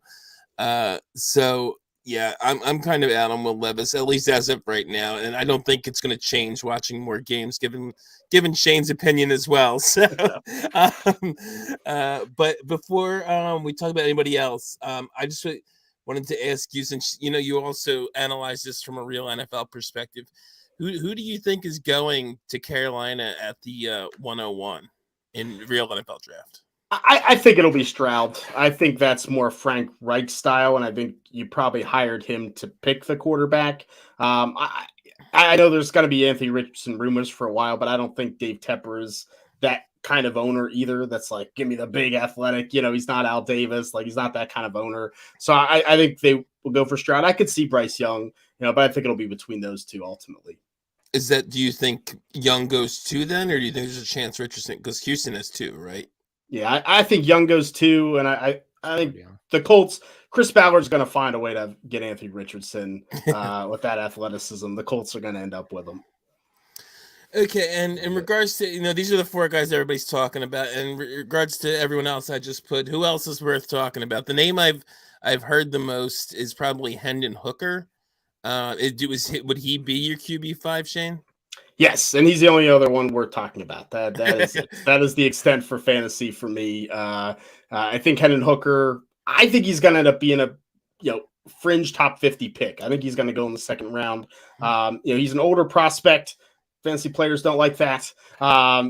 So yeah, I'm kind of out on Will Levis, at least as of right now, and I don't think it's going to change watching more games, given Shane's opinion as well. So, but before we talk about anybody else, I just wanted to ask you, since you also analyze this from a real NFL perspective. Who do you think is going to Carolina at the 101 in real NFL draft? I think it'll be Stroud. I think that's more Frank Reich style, and I think you probably hired him to pick the quarterback. I know there's going to be Anthony Richardson rumors for a while, but I don't think Dave Tepper is that kind of owner either. That's like, give me the big athletic. He's not Al Davis. Like, he's not that kind of owner. So I think they will go for Stroud. I could see Bryce Young, but I think it'll be between those two ultimately. Do you think Young goes 2 then, or do you think there's a chance Richardson, because Houston has 2, right? Yeah, I think Young goes 2, and I think the Colts, Chris Ballard's going to find a way to get Anthony Richardson with that athleticism. The Colts are going to end up with him. Okay, and in regards to, these are the 4 guys everybody's talking about, and in regards to everyone else I just put, who else is worth talking about? The name I've heard the most is probably Hendon Hooker. Would he be your QB5, Shane? Yes, and he's the only other one we're talking about. That is it. That is the extent for fantasy for me. I think Hendon Hooker. I think he's going to end up being a fringe top 50 pick. I think he's going to go in the second round. He's an older prospect. Fantasy players don't like that.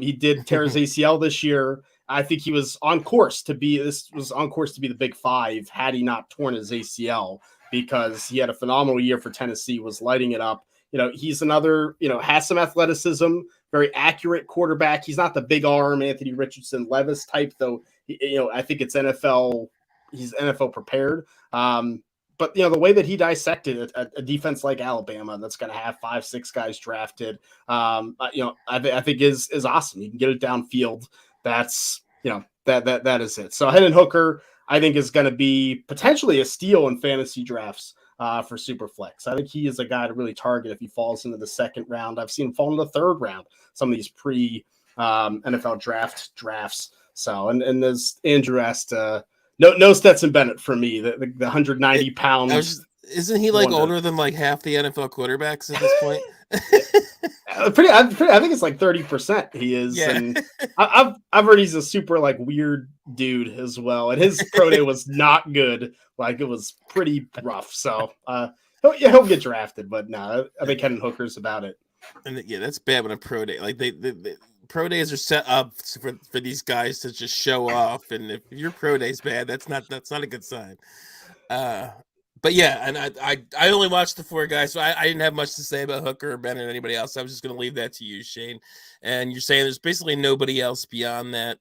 He did tear his ACL this year. I think he was on course to be. This was on course to be the Big 5 had he not torn his ACL, because he had a phenomenal year for Tennessee, was lighting it up. He's another, has some athleticism, very accurate quarterback. He's not the big arm Anthony Richardson Levis type, though. I think it's NFL. He's NFL prepared. But the way that he dissected a defense like Alabama that's going to have 5-6 guys drafted, I think is awesome. You can get it downfield. That's that is it. So Hendon Hooker, I think, is going to be potentially a steal in fantasy drafts for Superflex. I think he is a guy to really target if he falls into the second round. I've seen him fall in the third round, some of these NFL drafts. So, as Andrew asked, no Stetson Bennett for me, the 190 pounds Isn't he like Wonder. older than like half the NFL quarterbacks at this point? I think it's like 30%. He is, Yeah. and I've heard he's a super like weird dude as well. And his pro day was not good. Like it was pretty rough. So he'll get drafted, but no, I think Hendon Hooker's about it. And yeah, that's bad when a pro day. Like they pro days are set up for these guys to just show off, and if your pro day's bad, that's not a good sign. But yeah, and I only watched the 4 guys, so I didn't have much to say about Hooker or Bennett or anybody else. I was just going to leave that to you, Shane. And you're saying there's basically nobody else beyond that.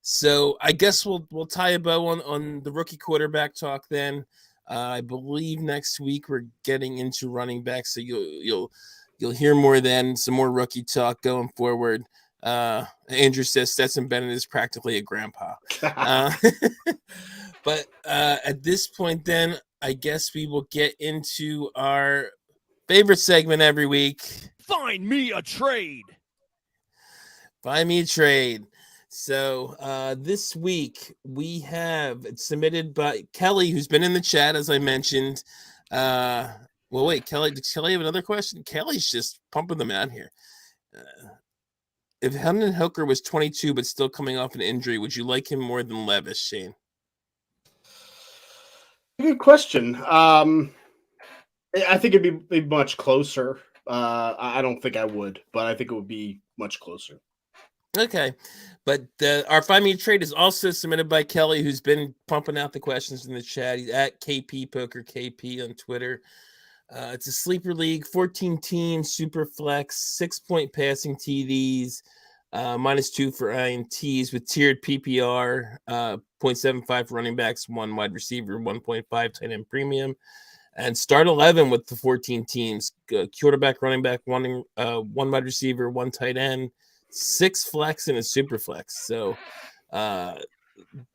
So I guess we'll tie a bow on the rookie quarterback talk then. I believe next week we're getting into running back, so you'll hear more then, some more rookie talk going forward. Andrew says Stetson Bennett is practically a grandpa. But at this point then, I guess we will get into our favorite segment every week. Find me a trade. Find me a trade. So this week we have it submitted by Kelly, who's been in the chat, as I mentioned. Well, wait, Kelly, does Kelly have another question? Kelly's just pumping them out here. If Hendon Hooker was 22 but still coming off an injury, would you like him more than Levis, Shane? Good question. I think it'd be much closer. I don't think I would, but I think it would be much closer. Okay, but our 5 minute trade is also submitted by Kelly, who's been pumping out the questions in the chat. He's at KP Poker KP on Twitter. It's a sleeper league, 14 teams, super flex, 6-point passing TDs, -2 for INTs with tiered PPR, 0.75 for running backs, 1 wide receiver, 1.5 tight end premium, and start 11 with the 14 teams. Quarterback, running back, 1 wide receiver, 1 tight end, 6 flex and a super flex. So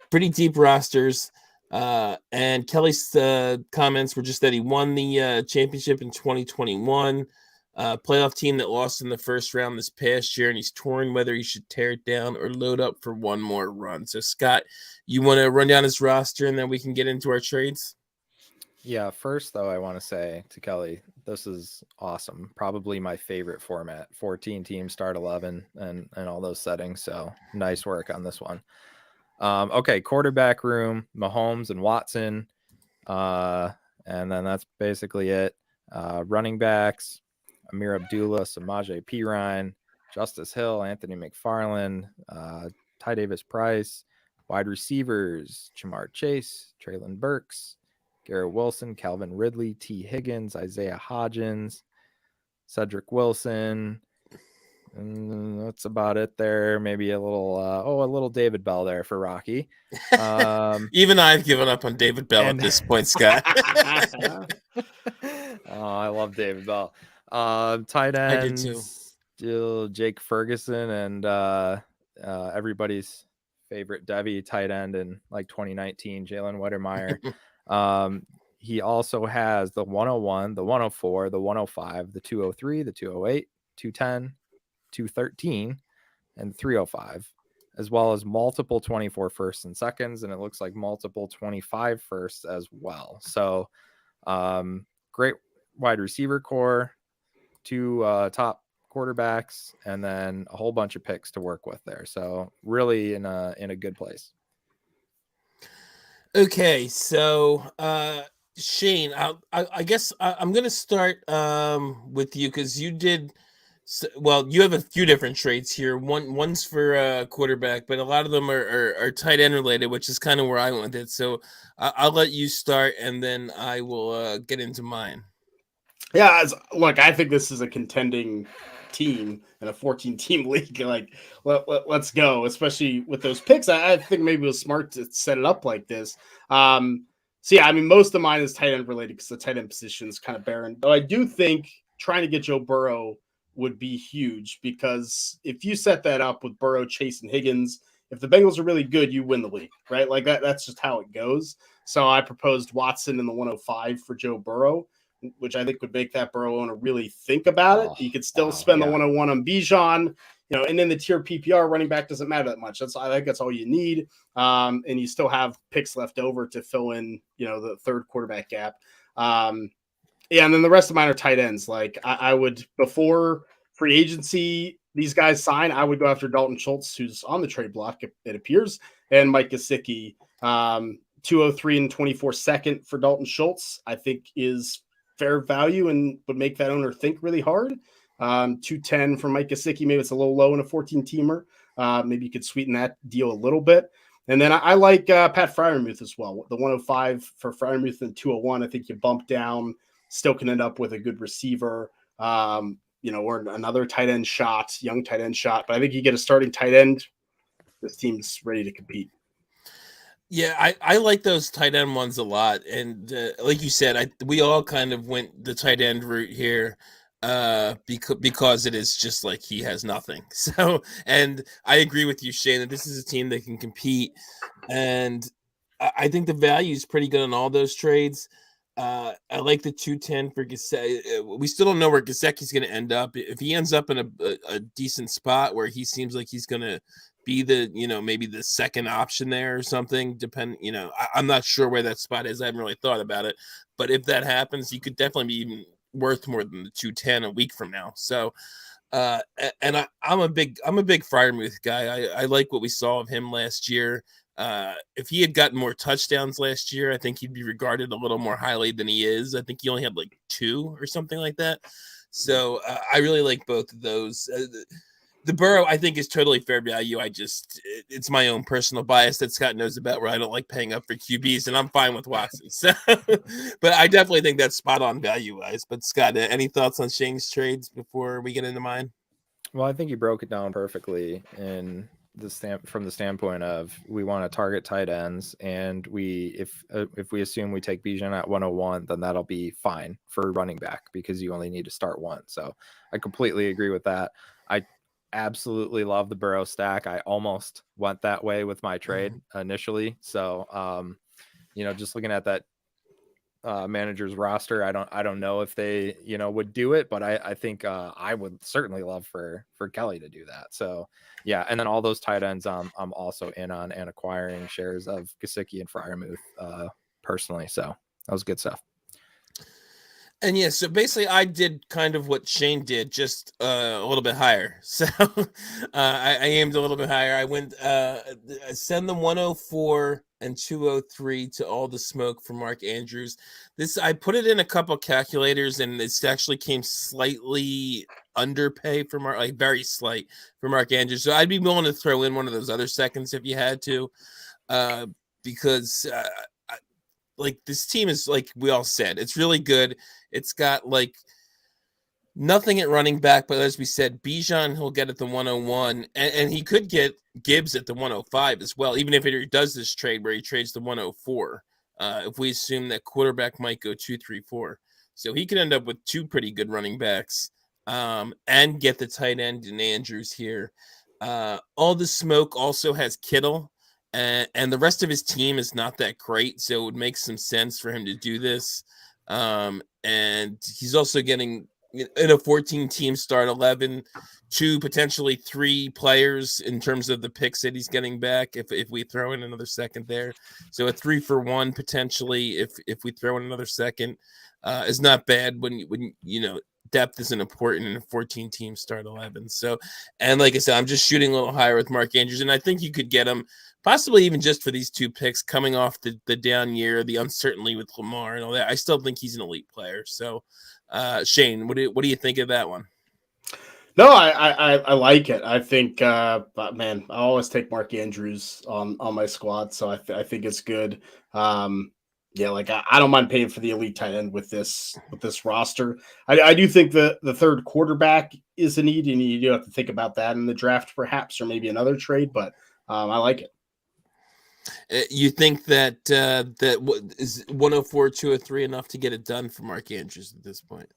pretty deep rosters. And Kelly's comments were just that he won the championship in 2021. Playoff team that lost in the first round this past year, and he's torn whether he should tear it down or load up for one more run. So, Scott, you want to run down his roster, and then we can get into our trades? Yeah, first, though, I want to say to Kelly, this is awesome. Probably my favorite format, 14 teams, start 11, and all those settings. So, nice work on this one. Okay, quarterback room, Mahomes and Watson. And then that's basically it. Running backs, Amir Abdullah, Samaje Perine, Justice Hill, Anthony McFarland, Ty Davis Price. Wide receivers, Jamar Chase, Traylon Burks, Garrett Wilson, Calvin Ridley, T. Higgins, Isaiah Hodgins, Cedric Wilson. And that's about it there. Maybe a little David Bell there for Rocky. Even I've given up on David Bell at this point, Scott. Oh, I love David Bell. Tight ends, I do too. Still Jake Ferguson and everybody's favorite Devi tight end in like 2019, Jalen Wettermeyer. He also has the 101, the 104, the 105, the 203, the 208, 210, 213, and 305, as well as multiple 24 firsts and seconds, and it looks like multiple 25 firsts as well. So great wide receiver core, 2 top quarterbacks, and then a whole bunch of picks to work with there. So really in a good place. Okay, so Shane, I guess I'm gonna start with you because you did. Well, you have a few different traits here. One's for quarterback, but a lot of them are tight end related, which is kind of where I went with it. So I'll let you start, and then I will get into mine. Yeah, look, I think this is a contending team in a 14-team league. Like, let's go, especially with those picks. I think maybe it was smart to set it up like this. So, yeah, I mean, most of mine is tight end related because the tight end position is kind of barren. Though I do think trying to get Joe Burrow would be huge because if you set that up with Burrow, Chase, and Higgins, if the Bengals are really good, you win the league, right? Like that's just how it goes. So I proposed Watson in the 105 for Joe Burrow, which I think would make that Burrow owner really think about it. You could still spend the 101 on Bijan, and then the tier PPR running back doesn't matter that much. I think that's all you need. And you still have picks left over to fill in, the third quarterback gap. Yeah, and then the rest of mine are tight ends. Like I would, before free agency, these guys sign, I would go after Dalton Schultz, who's on the trade block, it appears, and Mike Gesicki. 203 and 24 second for Dalton Schultz, I think is fair value and would make that owner think really hard. 210 for Mike Gesicki, maybe it's a little low in a 14-teamer. Maybe you could sweeten that deal a little bit. And then I like Pat Freiermuth as well. The 105 for Freiermuth and 201, I think you bump down, still can end up with a good receiver, or another tight end shot, young tight end shot. But I think you get a starting tight end, this team's ready to compete. Yeah, I like those tight end ones a lot. And like you said, we all kind of went the tight end route here because it is just like he has nothing. So, and I agree with you, Shane, that this is a team that can compete. And I think the value is pretty good on all those trades. I like the 210 for Gesicki. We still don't know where Gesicki's going to end up. If he ends up in a decent spot where he seems like he's going to be the, maybe the second option there or something, I'm not sure where that spot is. I haven't really thought about it. But if that happens, he could definitely be even worth more than the 210 a week from now. So, and I'm a big Freiermuth guy. I like what we saw of him last year. If he had gotten more touchdowns last year, I think he'd be regarded a little more highly than he is. I think he only had like 2 or something like that. So I really like both of those. The Burrow, I think, is totally fair value. It's my own personal bias that Scott knows about, where I don't like paying up for QBs, and I'm fine with Watson. So, but I definitely think that's spot on value wise. But Scott, any thoughts on Shane's trades before we get into mine? Well, I think you broke it down perfectly from the standpoint of we want to target tight ends, and if we assume we take Bijan at 101, then that'll be fine for running back because you only need to start one. So I completely agree with that. I absolutely love the Burrow stack. I almost went that way with my trade initially. So, just looking at that manager's roster, I don't know if they, would do it, but I think I would certainly love for Kelly to do that. So yeah. And then all those tight ends, I'm also in on and acquiring shares of Gesicki and Freiermuth personally. So that was good stuff. And yeah, so basically I did kind of what Shane did, just a little bit higher. So I aimed a little bit higher. I went send the 104 and 203 to all the smoke for Mark Andrews. I put it in a couple calculators, and it actually came slightly underpay for Mark, like very slight for Mark Andrews. So I'd be willing to throw in one of those other seconds if you had to, because like this team is, like we all said, it's really good. It's got like nothing at running back, but as we said, Bijan he'll get at the 101, and he could get Gibbs at the 105 as well, even if he does this trade where he trades the 104. If we assume that quarterback might go 2, 3, 4, so he could end up with 2 pretty good running backs, and get the tight end in Andrews here. All the smoke also has Kittle. And the rest of his team is not that great, so it would make some sense for him to do this. And he's also getting in a 14-team start 11, 2, potentially 3 players in terms of the picks that he's getting back. If we throw in another second there, so a 3-for-1 potentially. If we throw in another second, is not bad when depth isn't important in a 14-team start 11. So, and like I said, I'm just shooting a little higher with Mark Andrews, and I think you could get him possibly even just for these 2 picks coming off the down year, the uncertainty with Lamar and all that. I still think he's an elite player. So, Shane, what do you think of that one? No, I like it. I think, but man, I always take Mark Andrews on my squad, so I think it's good. Yeah, like I don't mind paying for the elite tight end with this roster. I do think the third quarterback is a need, and you do have to think about that in the draft, perhaps, or maybe another trade. But I like it. You think that is 104, 203 enough to get it done for Mark Andrews at this point?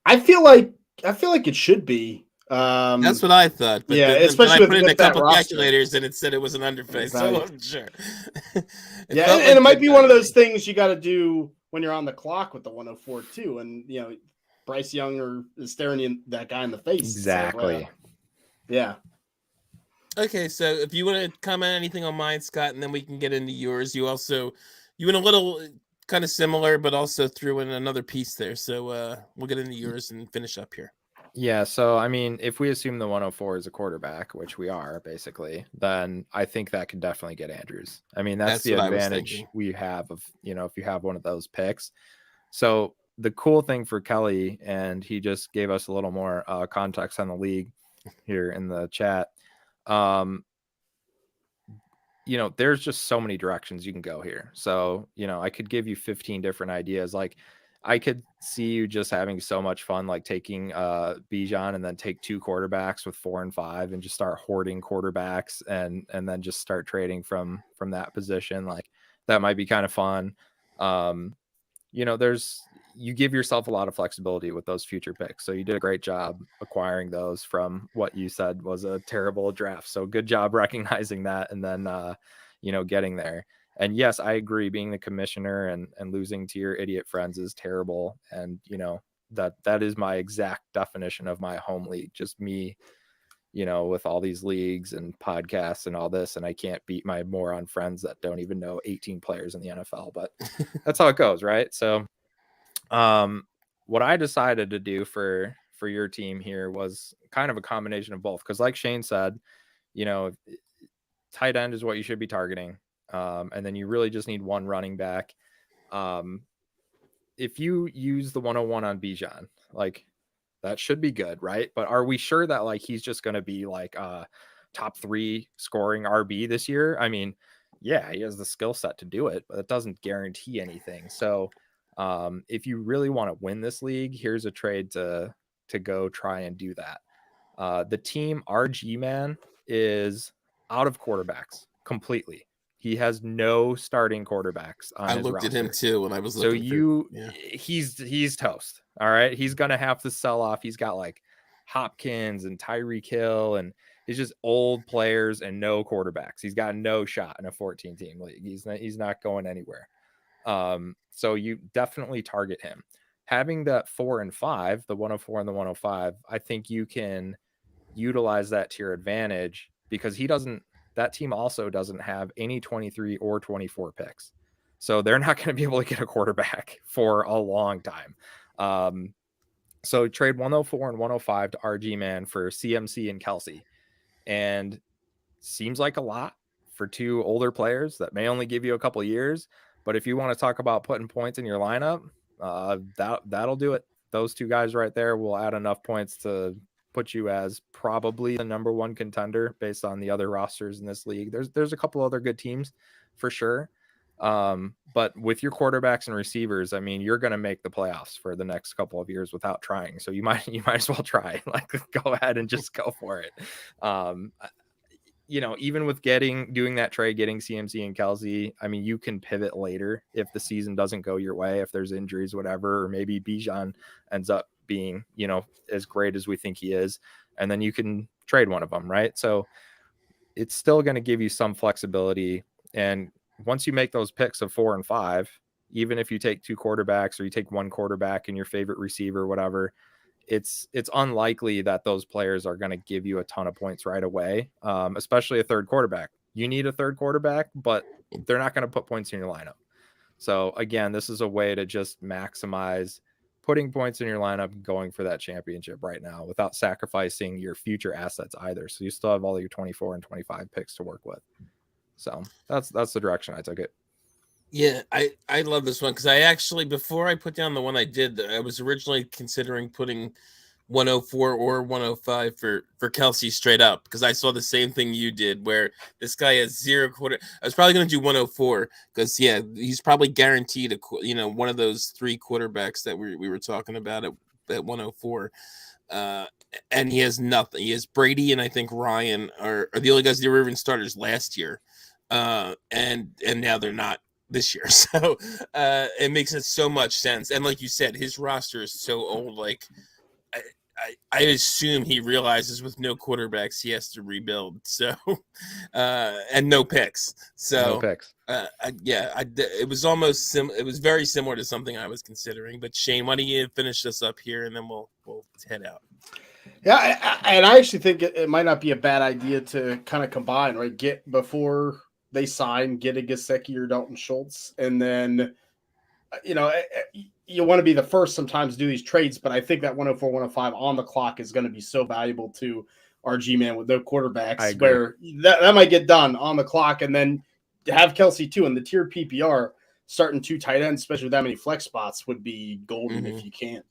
I feel like it should be. That's what I thought. But yeah, especially I put in a couple roster. Calculators, and it said it was an underpay, so I wasn't sure. Yeah, and it might be one of those things you got to do when you're on the clock with the 104 too, and Bryce Young is staring that guy in the face. Exactly. Like, yeah. Okay, so if you want to comment anything on mine, Scott, and then we can get into yours. You went a little kind of similar, but also threw in another piece there. So we'll get into yours and finish up here. Yeah, so I mean, if we assume the 104 is a quarterback, which we are basically, then I think that can definitely get Andrews. I mean, that's the what I was advantage thinking. we have of, if you have one of those picks. So the cool thing for Kelly, and he just gave us a little more context on the league here in the chat. There's just so many directions you can go here. So, I could give you 15 different ideas. Like, I could see you just having so much fun, like taking Bijan and then take 2 quarterbacks with 4 and 5 and just start hoarding quarterbacks and then just start trading from that position. Like, that might be kind of fun. You give yourself a lot of flexibility with those future picks. So you did a great job acquiring those from what you said was a terrible draft. So good job recognizing that and then, getting there. And yes, I agree. Being the commissioner and losing to your idiot friends is terrible. And, that is my exact definition of my home league. Just me, with all these leagues and podcasts and all this, and I can't beat my moron friends that don't even know 18 players in the NFL, but that's how it goes. Right. So, what I decided to do for your team here was kind of a combination of both. Cause like Shane said, tight end is what you should be targeting. And then you really just need one running back. If you use the 101 on Bijan, like that should be good, right? But are we sure that like he's just going to be like top 3 scoring RB this year? I mean, yeah, he has the skill set to do it, but it doesn't guarantee anything. So if you really want to win this league, here's a trade to go try and do that. The team RG man is out of quarterbacks completely. He has no starting quarterbacks on his roster. I looked at him too when I was looking. He's toast. All right. He's going to have to sell off. He's got like Hopkins and Tyreek Hill, and it's just old players and no quarterbacks. He's got no shot in a 14-team league. He's not going anywhere. So you definitely target him. Having that 4 and 5, the 104 and the 105, I think you can utilize that to your advantage because that team also doesn't have any 23 or 24 picks. So they're not going to be able to get a quarterback for a long time. So trade 104 and 105 to RG man for CMC and Kelsey. And seems like a lot for 2 older players that may only give you a couple of years. But if you want to talk about putting points in your lineup, that'll do it. Those 2 guys right there will add enough points to put you as probably the number 1 contender based on the other rosters in this league. There's a couple other good teams for sure. But with your quarterbacks and receivers, I mean, you're going to make the playoffs for the next couple of years without trying. So you might as well try. Like, go ahead and just go for it. Even with doing that trade, getting CMC and Kelsey, I mean, you can pivot later if the season doesn't go your way, if there's injuries, whatever, or maybe Bijan ends up being, as great as we think he is. And then you can trade one of them, right? So it's still going to give you some flexibility. And once you make those picks of 4 and 5, even if you take 2 quarterbacks or you take 1 quarterback and your favorite receiver, whatever, it's unlikely that those players are going to give you a ton of points right away, especially a third quarterback. You need a third quarterback, but they're not going to put points in your lineup. So again, this is a way to just maximize putting points in your lineup and going for that championship right now without sacrificing your future assets either. So you still have all your 24 and 25 picks to work with. So that's the direction I took it. Yeah, I love this one because I actually, before I put down the one I did, I was originally considering putting 104 or 105 for Kelsey straight up because I saw the same thing you did where this guy has 0 quarter. I was probably going to do 104 because he's probably guaranteed one of those 3 quarterbacks that we were talking about at 104. And he has nothing. He has Brady and I think Ryan are the only guys that were even starters last year. And now they're not this year. So it makes it so much sense. And like you said, his roster is so old. Like I assume he realizes with no quarterbacks he has to rebuild. So and no picks. So no picks. It was almost it was very similar to something I was considering. But Shane, why don't you finish this up here and then we'll head out. Yeah, and I actually think it might not be a bad idea to kind of combine, right? Get before they sign, get a Gesicki or Dalton Schultz, and then you want to be the first sometimes to do these trades, but I think that 104, 105 on the clock is going to be so valuable to our G-man with no quarterbacks, where that might get done on the clock, and then have Kelsey too. And the tiered PPR, starting 2 tight ends, especially with that many flex spots, would be golden if you can.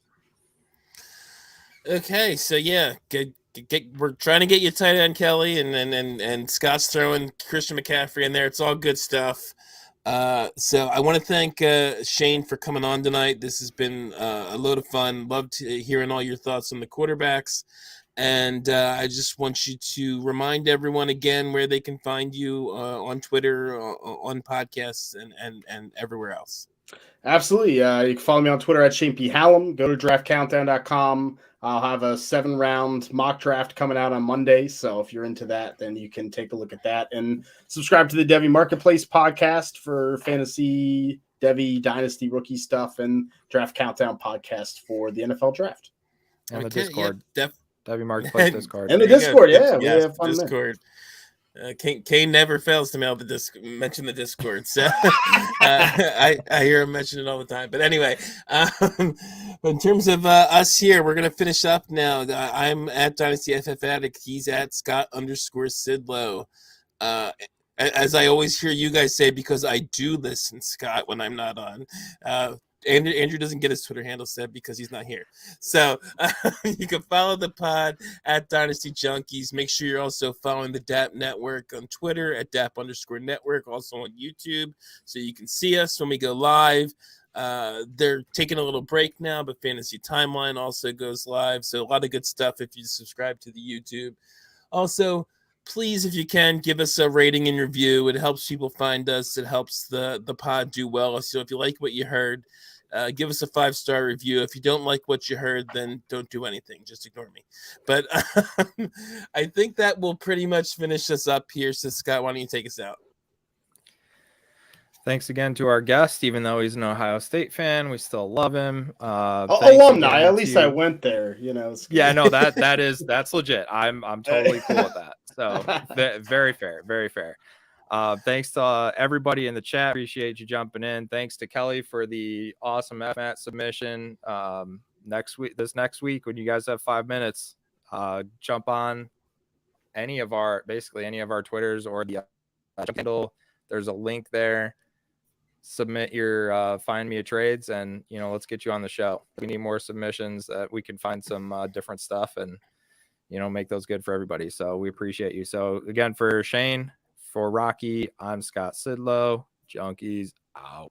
Okay, so yeah, we're trying to get you tight end, Kelly, and Scott's throwing Christian McCaffrey in there. It's all good stuff. So I want to thank Shane for coming on tonight. This has been a load of fun. Loved hearing all your thoughts on the quarterbacks. And I just want you to remind everyone again where they can find you on Twitter, on podcasts, and everywhere else. Absolutely. You can follow me on Twitter at Shane P. Hallam. Go to draftcountdown.com. I'll have a 7-round mock draft coming out on Monday. So if you're into that, then you can take a look at that and subscribe to the Devy Marketplace podcast for fantasy, Devy, Dynasty, rookie stuff, and Draft Countdown podcast for the NFL draft. And the Discord. Devy Marketplace Discord. And the Discord, yeah. We have fun Discord. Kane never fails to mention the Discord, so I hear him mention it all the time. But anyway, in terms of us here, we're gonna finish up now. I'm at Dynasty FF Addict. He's at Scott_Sidlow. As I always hear you guys say, because I do listen, Scott, when I'm not on. Andrew doesn't get his Twitter handle set because he's not here. So you can follow the pod at Dynasty Junkies. Make sure you're also following the DAP Network on Twitter at DAP_network, also on YouTube, so you can see us when we go live. They're taking a little break now, but Fantasy Timeline also goes live. So a lot of good stuff if you subscribe to the YouTube. Also, please, if you can, give us a rating and review. It helps people find us. It helps the pod do well. So if you like what you heard, give us a 5-star review. If you don't like what you heard, then don't do anything. Just ignore me. But I think that will pretty much finish us up here. So, Scott, why don't you take us out? Thanks again to our guest. Even though he's an Ohio State fan, we still love him. Alumni. At least I went there. Yeah, no, that's legit. I'm totally cool with that. So very fair, very fair. Thanks to everybody in the chat. Appreciate you jumping in. Thanks to Kelly for the awesome FMAT submission. Next week, when you guys have 5 minutes, jump on any of our Twitters or the handle. There's a link there. Submit your find me a trades, and let's get you on the show. We need more submissions that we can find some different stuff and make those good for everybody. So we appreciate you. So again, for Shane, for Rocky, I'm Scott Sidlow. Junkies out.